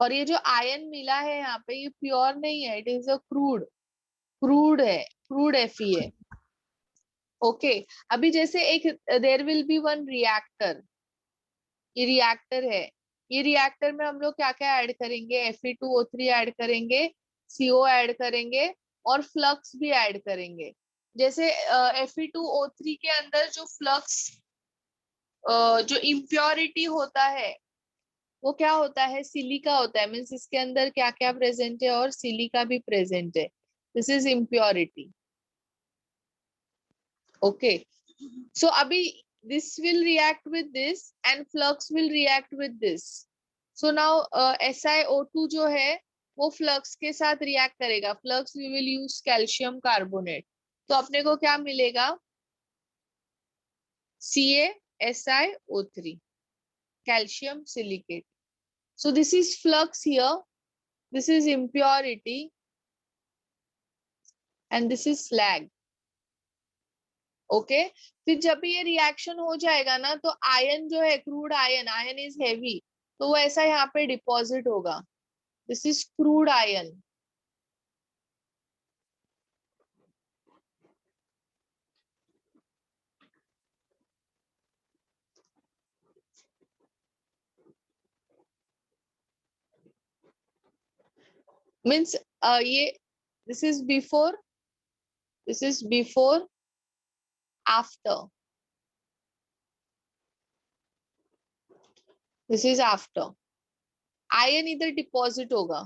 और ये जो आयन मिला है यहाँ पे, ये प्योर नहीं है, इट इज अ क्रूड है, क्रूड Fe है. ओके, अभी जैसे एक there will be one reactor, ये रिएक्टर है, ये रिएक्टर में हम लोग क्या क्या ऐड करेंगे, Fe2O3 ऐड करेंगे, CO ऐड करेंगे और फ्लक्स भी ऐड करेंगे. जैसे Fe2O3 के अंदर जो फ्लक्स, जो इम्प्योरिटी होता है वो क्या होता है, सिलिका होता है. मीन्स इसके अंदर क्या क्या प्रेजेंट है और सिलिका भी प्रेजेंट है. This is impurity. ओके, सो अभी this will react with this and flux will react with this. So now SiO2 जो है वो फ्लक्स के साथ रिएक्ट करेगा. Flux we will use calcium carbonate, तो अपने को क्या मिलेगा, CaSiO3, calcium silicate. So this is flux here, this is impurity and this is slag. Okay, फिर जब भी ये रिएक्शन हो जाएगा ना, तो आयन जो है, crude iron, iron is heavy, तो वो ऐसा यहाँ पे डिपॉजिट होगा. This is crude iron. Means ये this is before, this is before, after, this is after. Iron इधर डिपॉजिट होगा,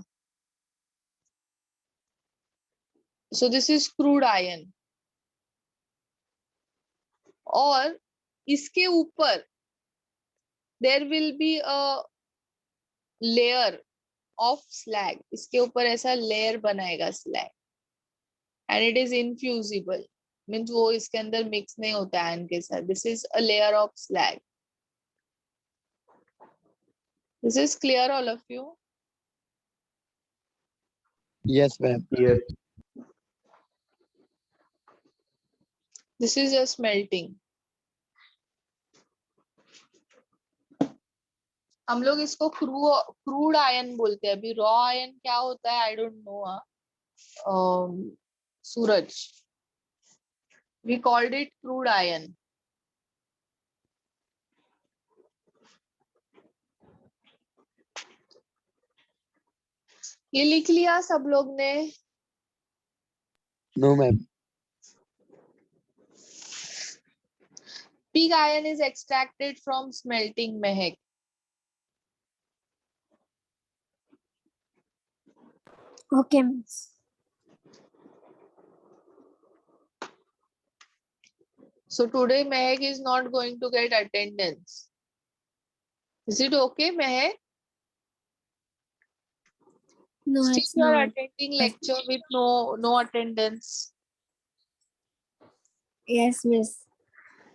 so this is crude iron. और इसके ऊपर there will be a layer of slag, इसके ऊपर ऐसा लेयर बनाएगा slag, and it is infusible. Means वो इसके अंदर मिक्स नहीं होता आयन के साथ. This is a layer of slag. This is clear all of you? Yes ma'am. Yes. This is a smelting. हम लोग इसको क्रूड आयन बोलते हैं। अभी रॉ आयन क्या होता है I don't know. Suraj, we called it crude iron. ये लिख लिया सब लोग ने? No ma'am. Pig iron is extracted from smelting, Mehak. Okay, miss. So today Mehak is not going to get attendance. Is it okay, Mehak? No, Still it's you are not. attending lecture with no attendance. Yes, miss.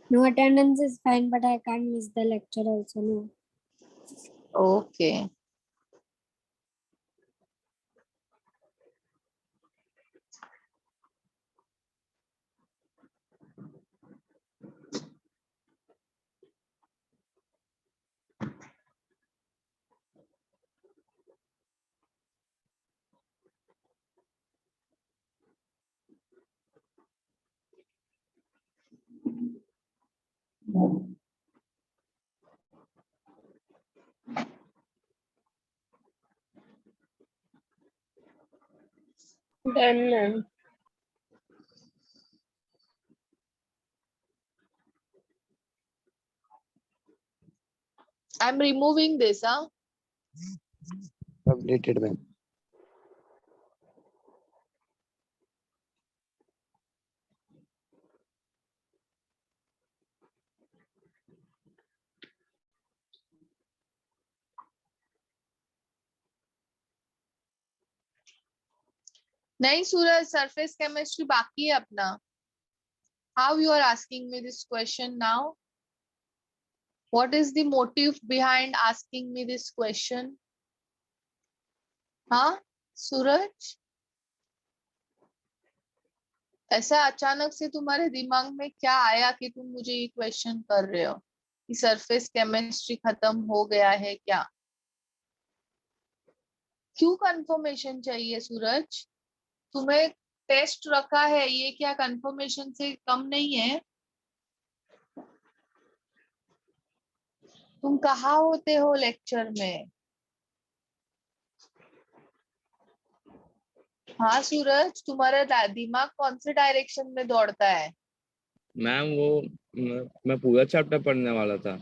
No attendance is fine, but I can't miss the lecture also. No. Okay. Done, ma'am. I'm removing this, huh? Completed, ma'am. नहीं सूरज, surface chemistry बाकी है अपना। How you are asking me this question now? What is the motive behind asking me this question? हाँ सूरज, ऐसा अचानक से तुम्हारे दिमाग में क्या आया कि तुम मुझे ये क्वेश्चन कर रहे हो कि सरफेस केमिस्ट्री खत्म हो गया है क्या? क्यों कंफर्मेशन चाहिए सूरज? तुम्हें टेस्ट रखा है, ये क्या कंफर्मेशन से कम नहीं है? तुम कहाँ होते हो लेक्चर में? हाँ सूरज, तुम्हारा दिमाग कौन से डायरेक्शन में दौड़ता है? मैम वो मैं पूरा चैप्टर पढ़ने वाला था।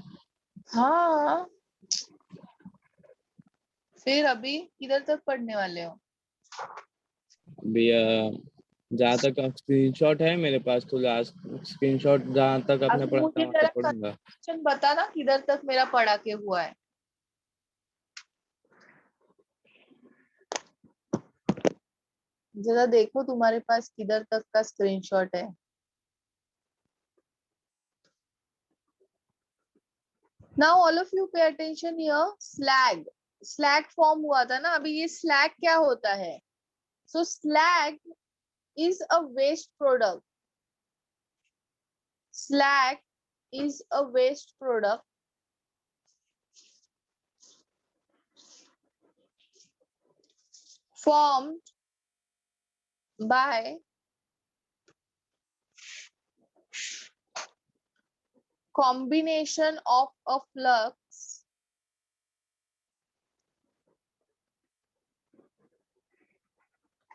हाँ, फिर अभी किधर तक पढ़ने वाले हो? भैया जहाँ तक स्क्रीनशॉट है मेरे पास, तो लास्ट स्क्रीनशॉट जहाँ तक आपने अभी पढ़ा मुझे था वहाँ जरा तक पढ़ूंगा। कंफर्मेशन बता ना, किधर तक मेरा पढ़ा के हुआ है? जरा देखो तुम्हारे पास किधर तक का स्क्रीनशॉट है। Now all of you pay attention here. slag form हुआ था ना अभी। ये slag क्या होता है? So slag is a waste product. Slag is a waste product formed by combination of a flux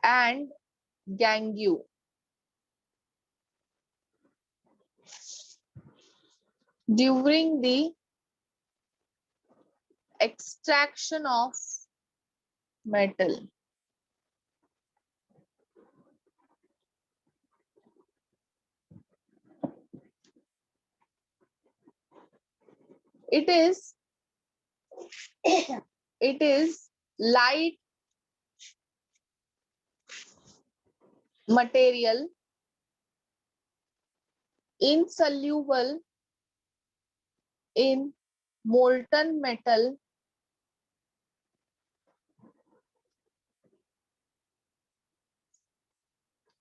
and gangue during the extraction of metal. It is light material, insoluble in molten metal,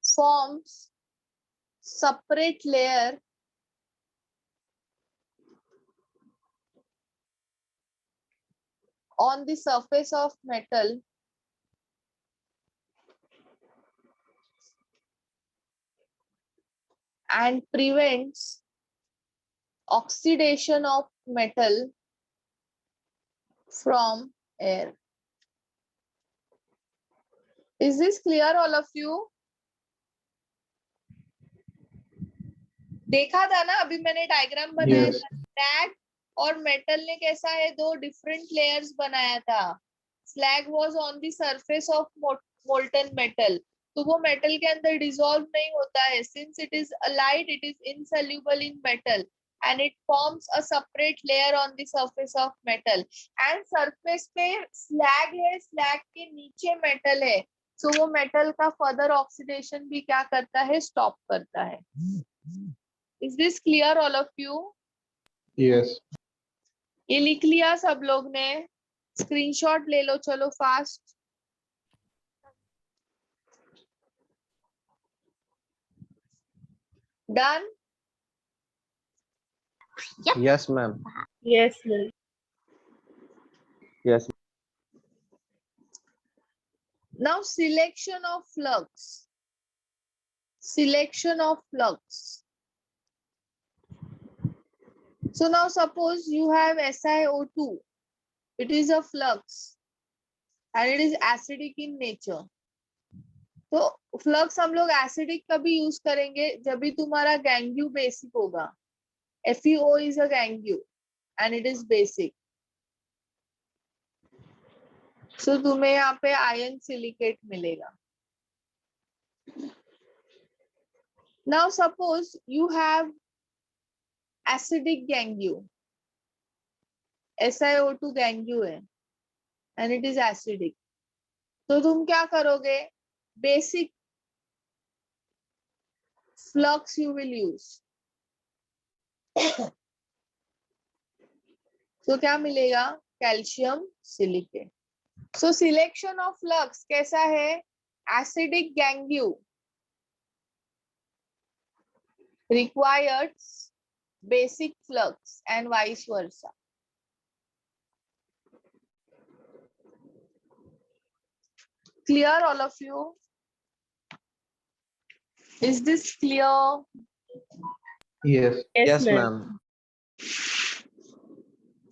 forms separate layer on the surface of metal and prevents oxidation of metal from air. Is this clear, all of you? देखा था ना अभी मैंने diagram बनाया Yes. था, slag और metal ने कैसा है, दो डिफरेंट लेयर्स बनाया था. Slag was on the surface of molten metal, तो वो मेटल के अंदर डिसॉल्व नहीं होता है, since it is a light, it is insoluble in metal and it forms a separate layer on the surface of metal. and surface पे slag है, slag के नीचे metal है, so वो metal का further oxidation भी क्या करता है, stop करता है. Is this clear, all of you? Yes. ये लिख लिया सब लोग ने? स्क्रीनशॉट ले लो, चलो fast. Done? Yes, ma'am. Yes, ma'am. Yes. Now selection of flux. Selection of flux. So now suppose you have SiO2. It is a flux and it is acidic in nature. तो flux हम लोग acidic कभी use करेंगे जब भी तुम्हारा गैंग्यू basic होगा. FeO is a गैंग्यू and it is basic. So तुम्हें यहाँ पे आयन सिलिकेट मिलेगा. Now suppose you have acidic गैंग्यू, SiO2 गैंग्यू है and it is acidic. तो तुम क्या करोगे, basic flux you will use. तो क्या मिलेगा, calcium silicate. So selection of flux कैसा है, acidic गैंग्यू requires basic flux and vice versa. Clear, all of you? Is this clear? Yes. Yes, ma'am.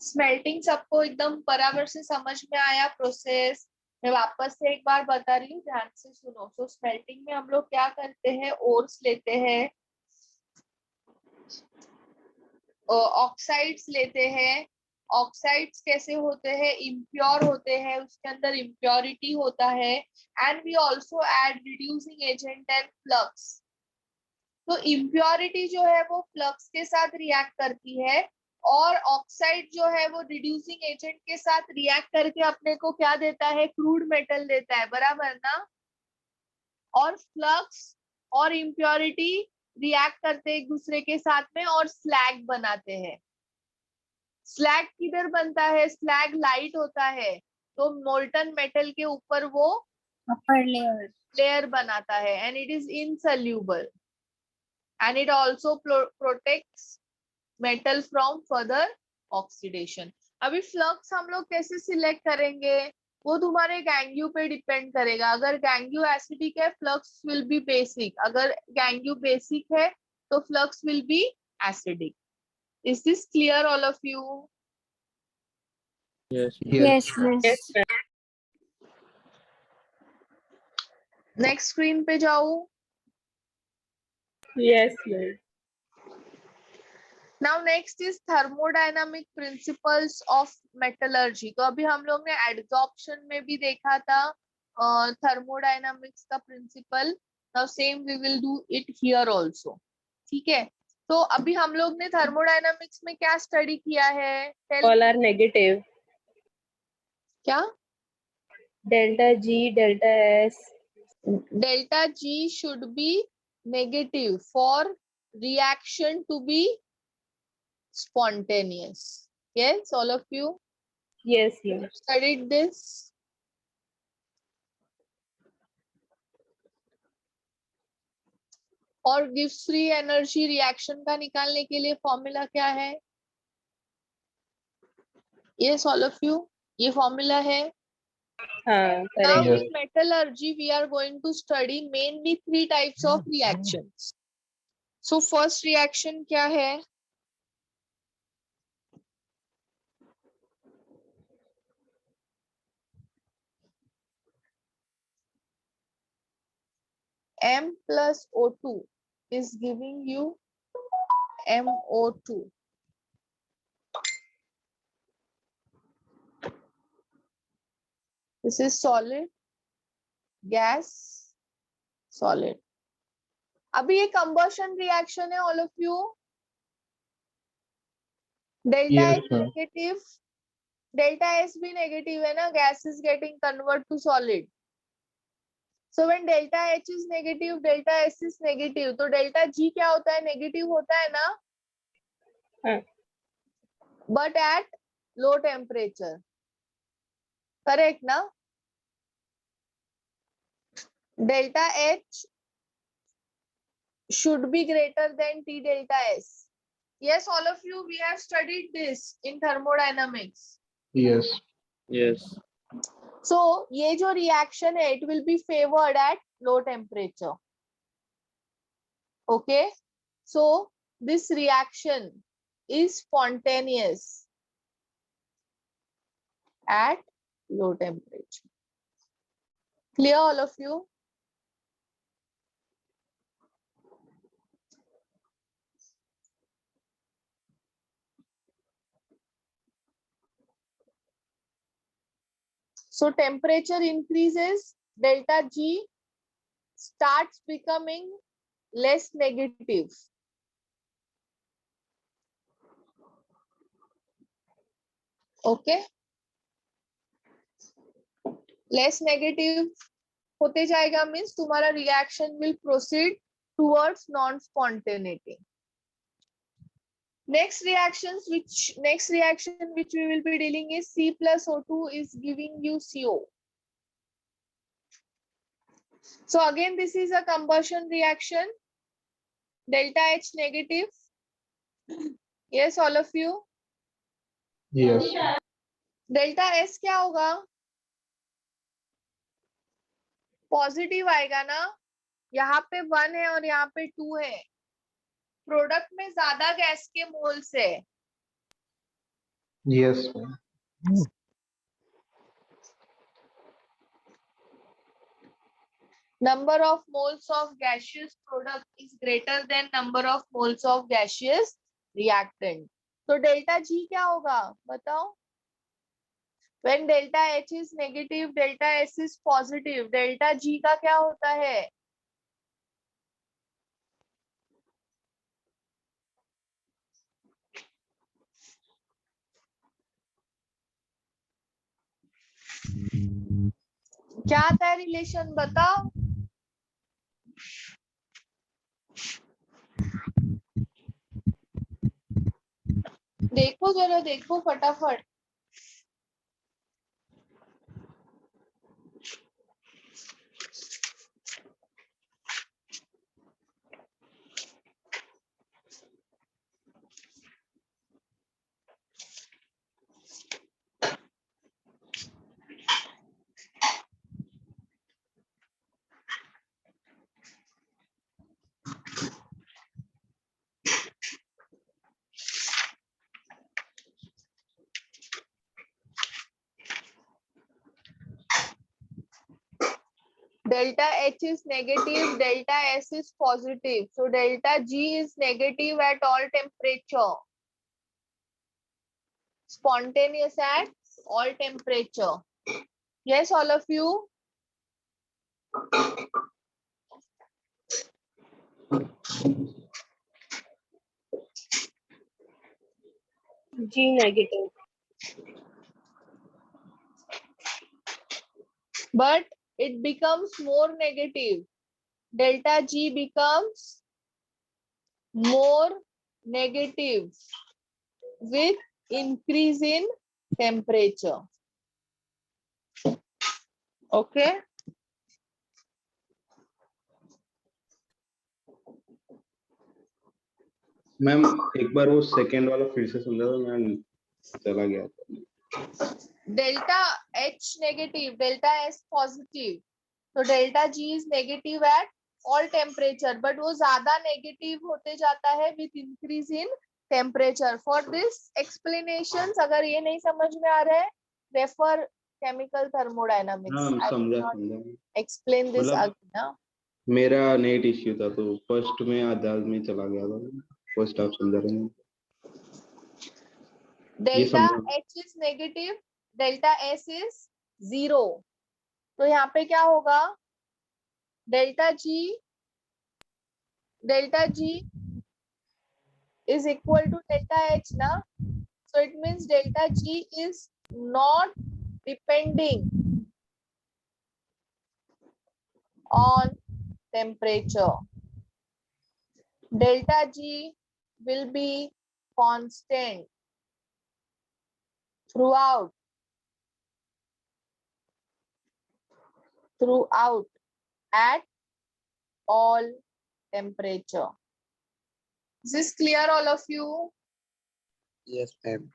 Smelting सबको एकदम बराबर से समझ में आया प्रोसेस? मैं वापस से एक बार बता रही हूँ, ध्यान से सुनो. तो स्मेल्टिंग में हम लोग क्या करते हैं, ओर्स लेते हैं, ऑक्साइड्स लेते हैं. ऑक्साइड्स कैसे होते हैं, इम्प्योर होते हैं, उसके अंदर इम्प्योरिटी होता है. And we also add reducing agent and flux. तो इम्प्योरिटी जो है वो फ्लक्स के साथ रिएक्ट करती है और ऑक्साइड जो है वो रिड्यूसिंग एजेंट के साथ रिएक्ट करके अपने को क्या देता है, क्रूड मेटल देता है, बराबर ना. और फ्लक्स और इम्प्योरिटी रिएक्ट करते हैं एक दूसरे के साथ में और स्लैग बनाते हैं. स्लैग किधर बनता है, स्लैग लाइट होता है तो मोल्टन मेटल के ऊपर वो upper लेयर बनाता है and it is insoluble and it also protects metal from further oxidation. अभी फ्लक्स हम लोग कैसे सिलेक्ट करेंगे, वो तुम्हारे गैंग्यू पे डिपेंड करेगा. अगर गैंग्यू एसिडिक है, फ्लक्स विल बी बेसिक. अगर गैंग्यू बेसिक है तो flux will be acidic. Is this clear, all of you? Yes. Yes, Yes, yes. ma'am. Next screen पे जाओ. Yes, ma'am. Now next is thermodynamic principles of metallurgy. तो अभी हम लोग ने एडजॉर्प्शन में भी देखा था थर्मोडायनामिक्स का principle. Now same we will do it here also. ठीक है, तो अभी हम लोग ने थर्मोडायनामिक्स में क्या स्टडी किया है, All are negative. क्या? Delta G, delta S. Delta G should be negative for reaction to be spontaneous. Yes, all of you Yes, ma'am. studied this. और गिव्स फ्री एनर्जी रिएक्शन का निकालने के लिए फॉर्मूला क्या है? Yes, all of you. ये formula है. हाँ Now correct. Yes. in metallurgy we are going to study mainly 3 types of reactions. So first reaction क्या है? M plus O2 is giving you MO2. This is solid, gas, solid. अभी ये combustion reaction है all of you. Delta Yes, H ma'am. negative, delta S भी negative है ना, gas is getting convert to solid. So when delta H is negative, delta S is negative, तो delta G क्या होता है? Negative होता है ना? हाँ. But at low temperature. Correct ना? Delta H should be greater than T delta S. Yes, all of you, we have studied this in thermodynamics. Yes. Yes. So ये जो reaction है, it will be favored at low temperature. Okay, so this reaction is spontaneous at low temperature. Clear, all of you? So temperature increases, delta G starts becoming less negative. Okay, less negative होते जाएगा means तुम्हारा reaction will proceed towards non-spontaneity. Next reaction which we will be dealing is C plus O2 is giving you CO. So again, this is a combustion reaction. Delta H negative. Yes, all of you. Yes. Delta S क्या होगा? Positive आएगा ना, यहाँ पे 1 है और यहाँ पे 2 है. प्रोडक्ट में ज्यादा गैस के मोल्स है. Yes, ma'am. Number of moles of gaseous product is greater than number of moles of gaseous reactant. तो delta G क्या होगा? बताओ. When delta H is negative, delta S is positive. Delta G का क्या होता है? क्या आता है रिलेशन? बताओ. देखो जरा, देखो फटाफट. Delta H is negative, delta S is positive. So delta G is negative at all temperature. Spontaneous at all temperature. Yes, all of you. G negative. But it becomes more negative. Delta G becomes more negative with increase in temperature. Okay. Ma'am एक बार वो second वाला फिर से समझा दो, मैं चला गया था. Delta H negative, delta S positive, तो delta G is negative at all temperature, but वो ज्यादा नेगेटिव होते जाता है with increase in temperature. For this explanation, अगर ये नहीं समझ में आ रहा है, रेफर केमिकल थर्मोडायनामिक्स. हाँ, समझा. एक्सप्लेन दिस मतलब अगेन. मेरा नेट इश्यू था तो फर्स्ट में आधा में चला गया था. फर्स्ट आप समझा रहे हैं. Delta H is negative, delta S is 0. तो यहाँ पे क्या होगा, delta G is equal to delta H ना, so it means delta G is not depending on temperature. Delta G will be constant throughout at all temperature. Is this clear, all of you? Yes, ma'am.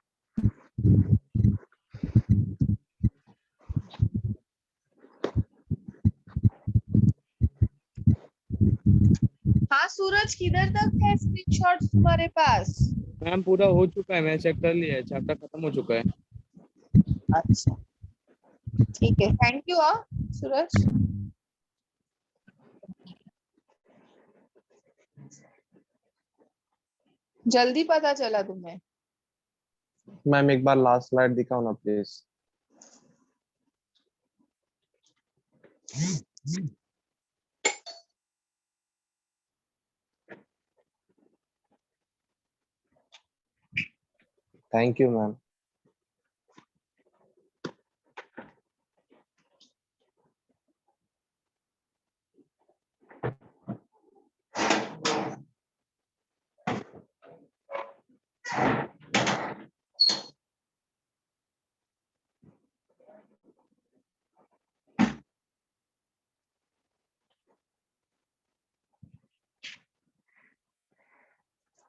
हाँ सूरज, किधर तक है screenshot तुम्हारे पास? Ma'am पूरा हो चुका है, मैं चेक कर लिया है, चैप्टर खत्म हो चुका है. अच्छा ठीक है, थैंक यू सूरज. जल्दी पता चला तुम्हें. मैम एक बार लास्ट स्लाइड दिखाओ ना प्लीज. Thank you ma'am.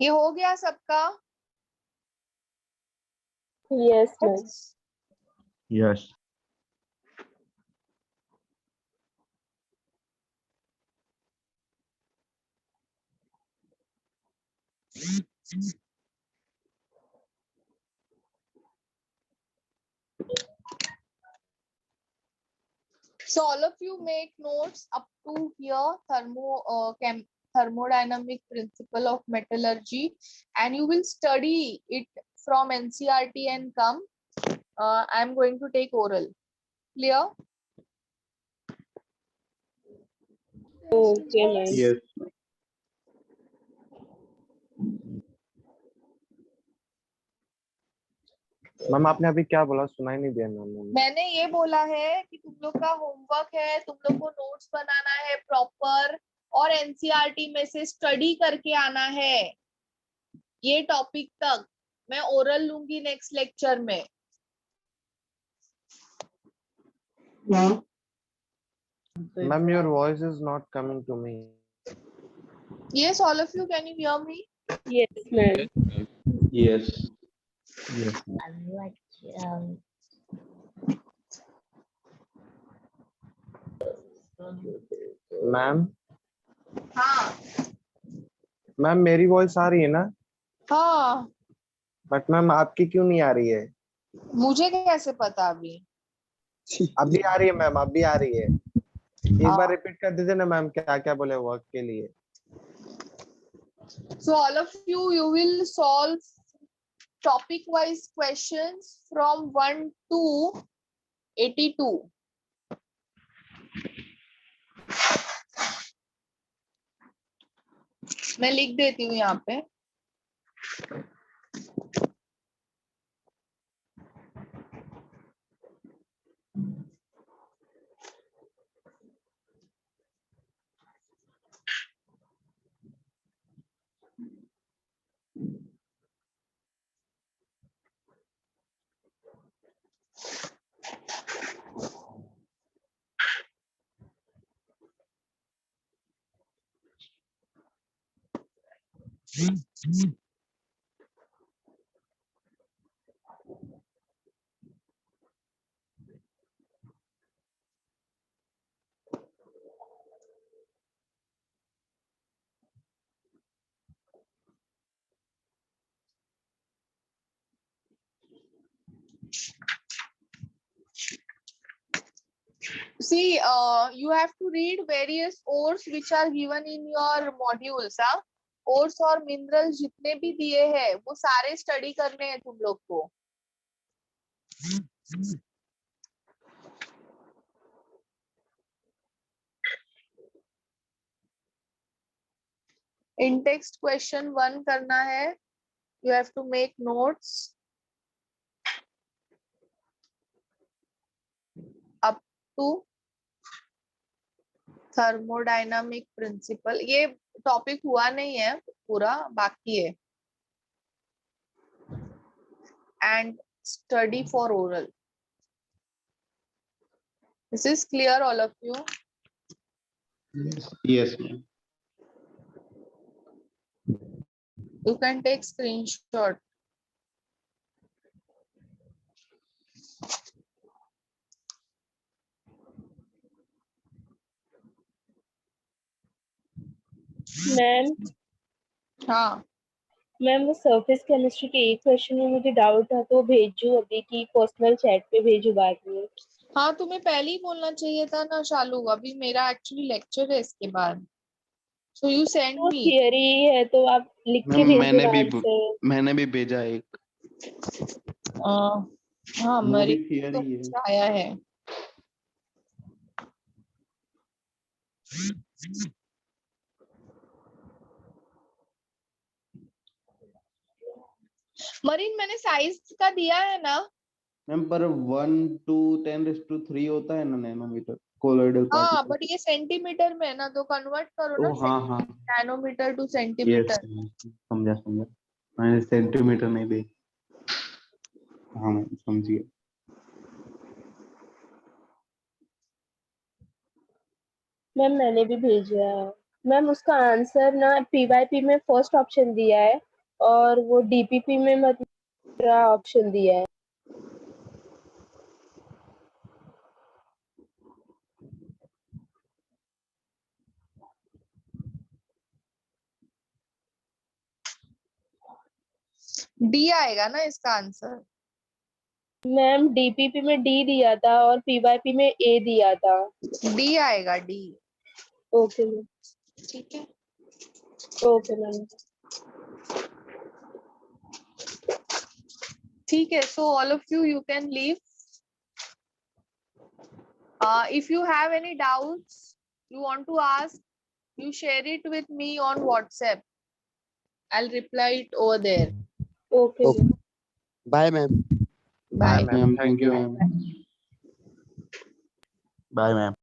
ये हो गया सबका? Yes, ma'am. Yes. So all of you make notes up to here, thermodynamic principle of metallurgy, and you will study it from NCERT and come. I am going to take oral. Clear? Okay, ma'am. Yes. Ma'am आपने अभी क्या बोला, सुनाई नहीं दिया ma'am. मैंने ये बोला है कि तुम लोग का होमवर्क है, तुम लोग को नोट्स बनाना है प्रॉपर, और एनसीईआरटी में से स्टडी करके आना है. ये टॉपिक तक मैं ओरल लूंगी नेक्स्ट लेक्चर में. Ma'am your voice is not coming to me. Yes, all of you, can you hear me? Yes, ma'am. Yes. Ma'am हाँ मैम मेरी वॉइस आ रही है ना? हाँ, बट मैम आपकी क्यों नहीं आ रही है? मुझे कैसे पता अभी? अभी आ रही है मैम, अभी आ रही है. एक बार रिपीट कर दीजिए ना मैम, क्या क्या बोले वर्क के लिए. So all of you will solve topic wise questions from 1 to 82. मैं लिख देती हूँ यहाँ पे. See, you have to read various ores which are given in your modules. Ores और minerals जितने भी दिए हैं वो सारे स्टडी करने हैं तुम लोग को. In text question 1 करना है. You have to make notes up to thermodynamic principle. ये टॉपिक हुआ नहीं है पूरा, बाकी है. And study for oral. This is clear, all of you? Yes, ma'am. You can take screenshot. Ma'am हाँ, मैम वो सरफेस केमिस्ट्री के एक क्वेश्चन में मुझे डाउट था तो भेजू अभी की पर्सनल चैट पे भेजू बाद में. हाँ तुम्हें पहले ही बोलना चाहिए था ना शालू. अभी मेरा एक्चुअली लेक्चर है इसके बाद. So you send तो me. थियरी है तो आप लिख के मैम भेज दो. मैंने भी भेजा एक. हाँ मरी तो थियरी है. आया है. मरीन मैंने साइज का दिया है ना. मैम पर 1 to 10⁻³ होता है ना नैनोमीटर कोलोइडल हाँ पार्टिकल. बट ये सेंटीमीटर में है ना, तो कन्वर्ट करो ना. हाँ हाँ नैनोमीटर टू यस सेंटीमीटर. समझा. मैंने सेंटीमीटर नहीं दे. हाँ मैम समझिए. मैम मैंने भी भेजा है. मैम उसका आंसर ना पीवाईपी में फर्स्ट ऑप्शन दिया है और वो डीपीपी में मतलब ऑप्शन दिया है. डी आएगा ना इसका आंसर. मैम डीपीपी में डी दिया था और पीवाईपी में ए दिया था. डी आएगा डी. Okay ma'am. ठीक है. Okay ma'am. ठीक है. So all of you can leave. If you have any doubts you want to ask, you share it with me on WhatsApp. I'll reply it over there. Okay ma'am. Bye ma'am. Bye. Ma'am thank you ma'am. Bye ma'am.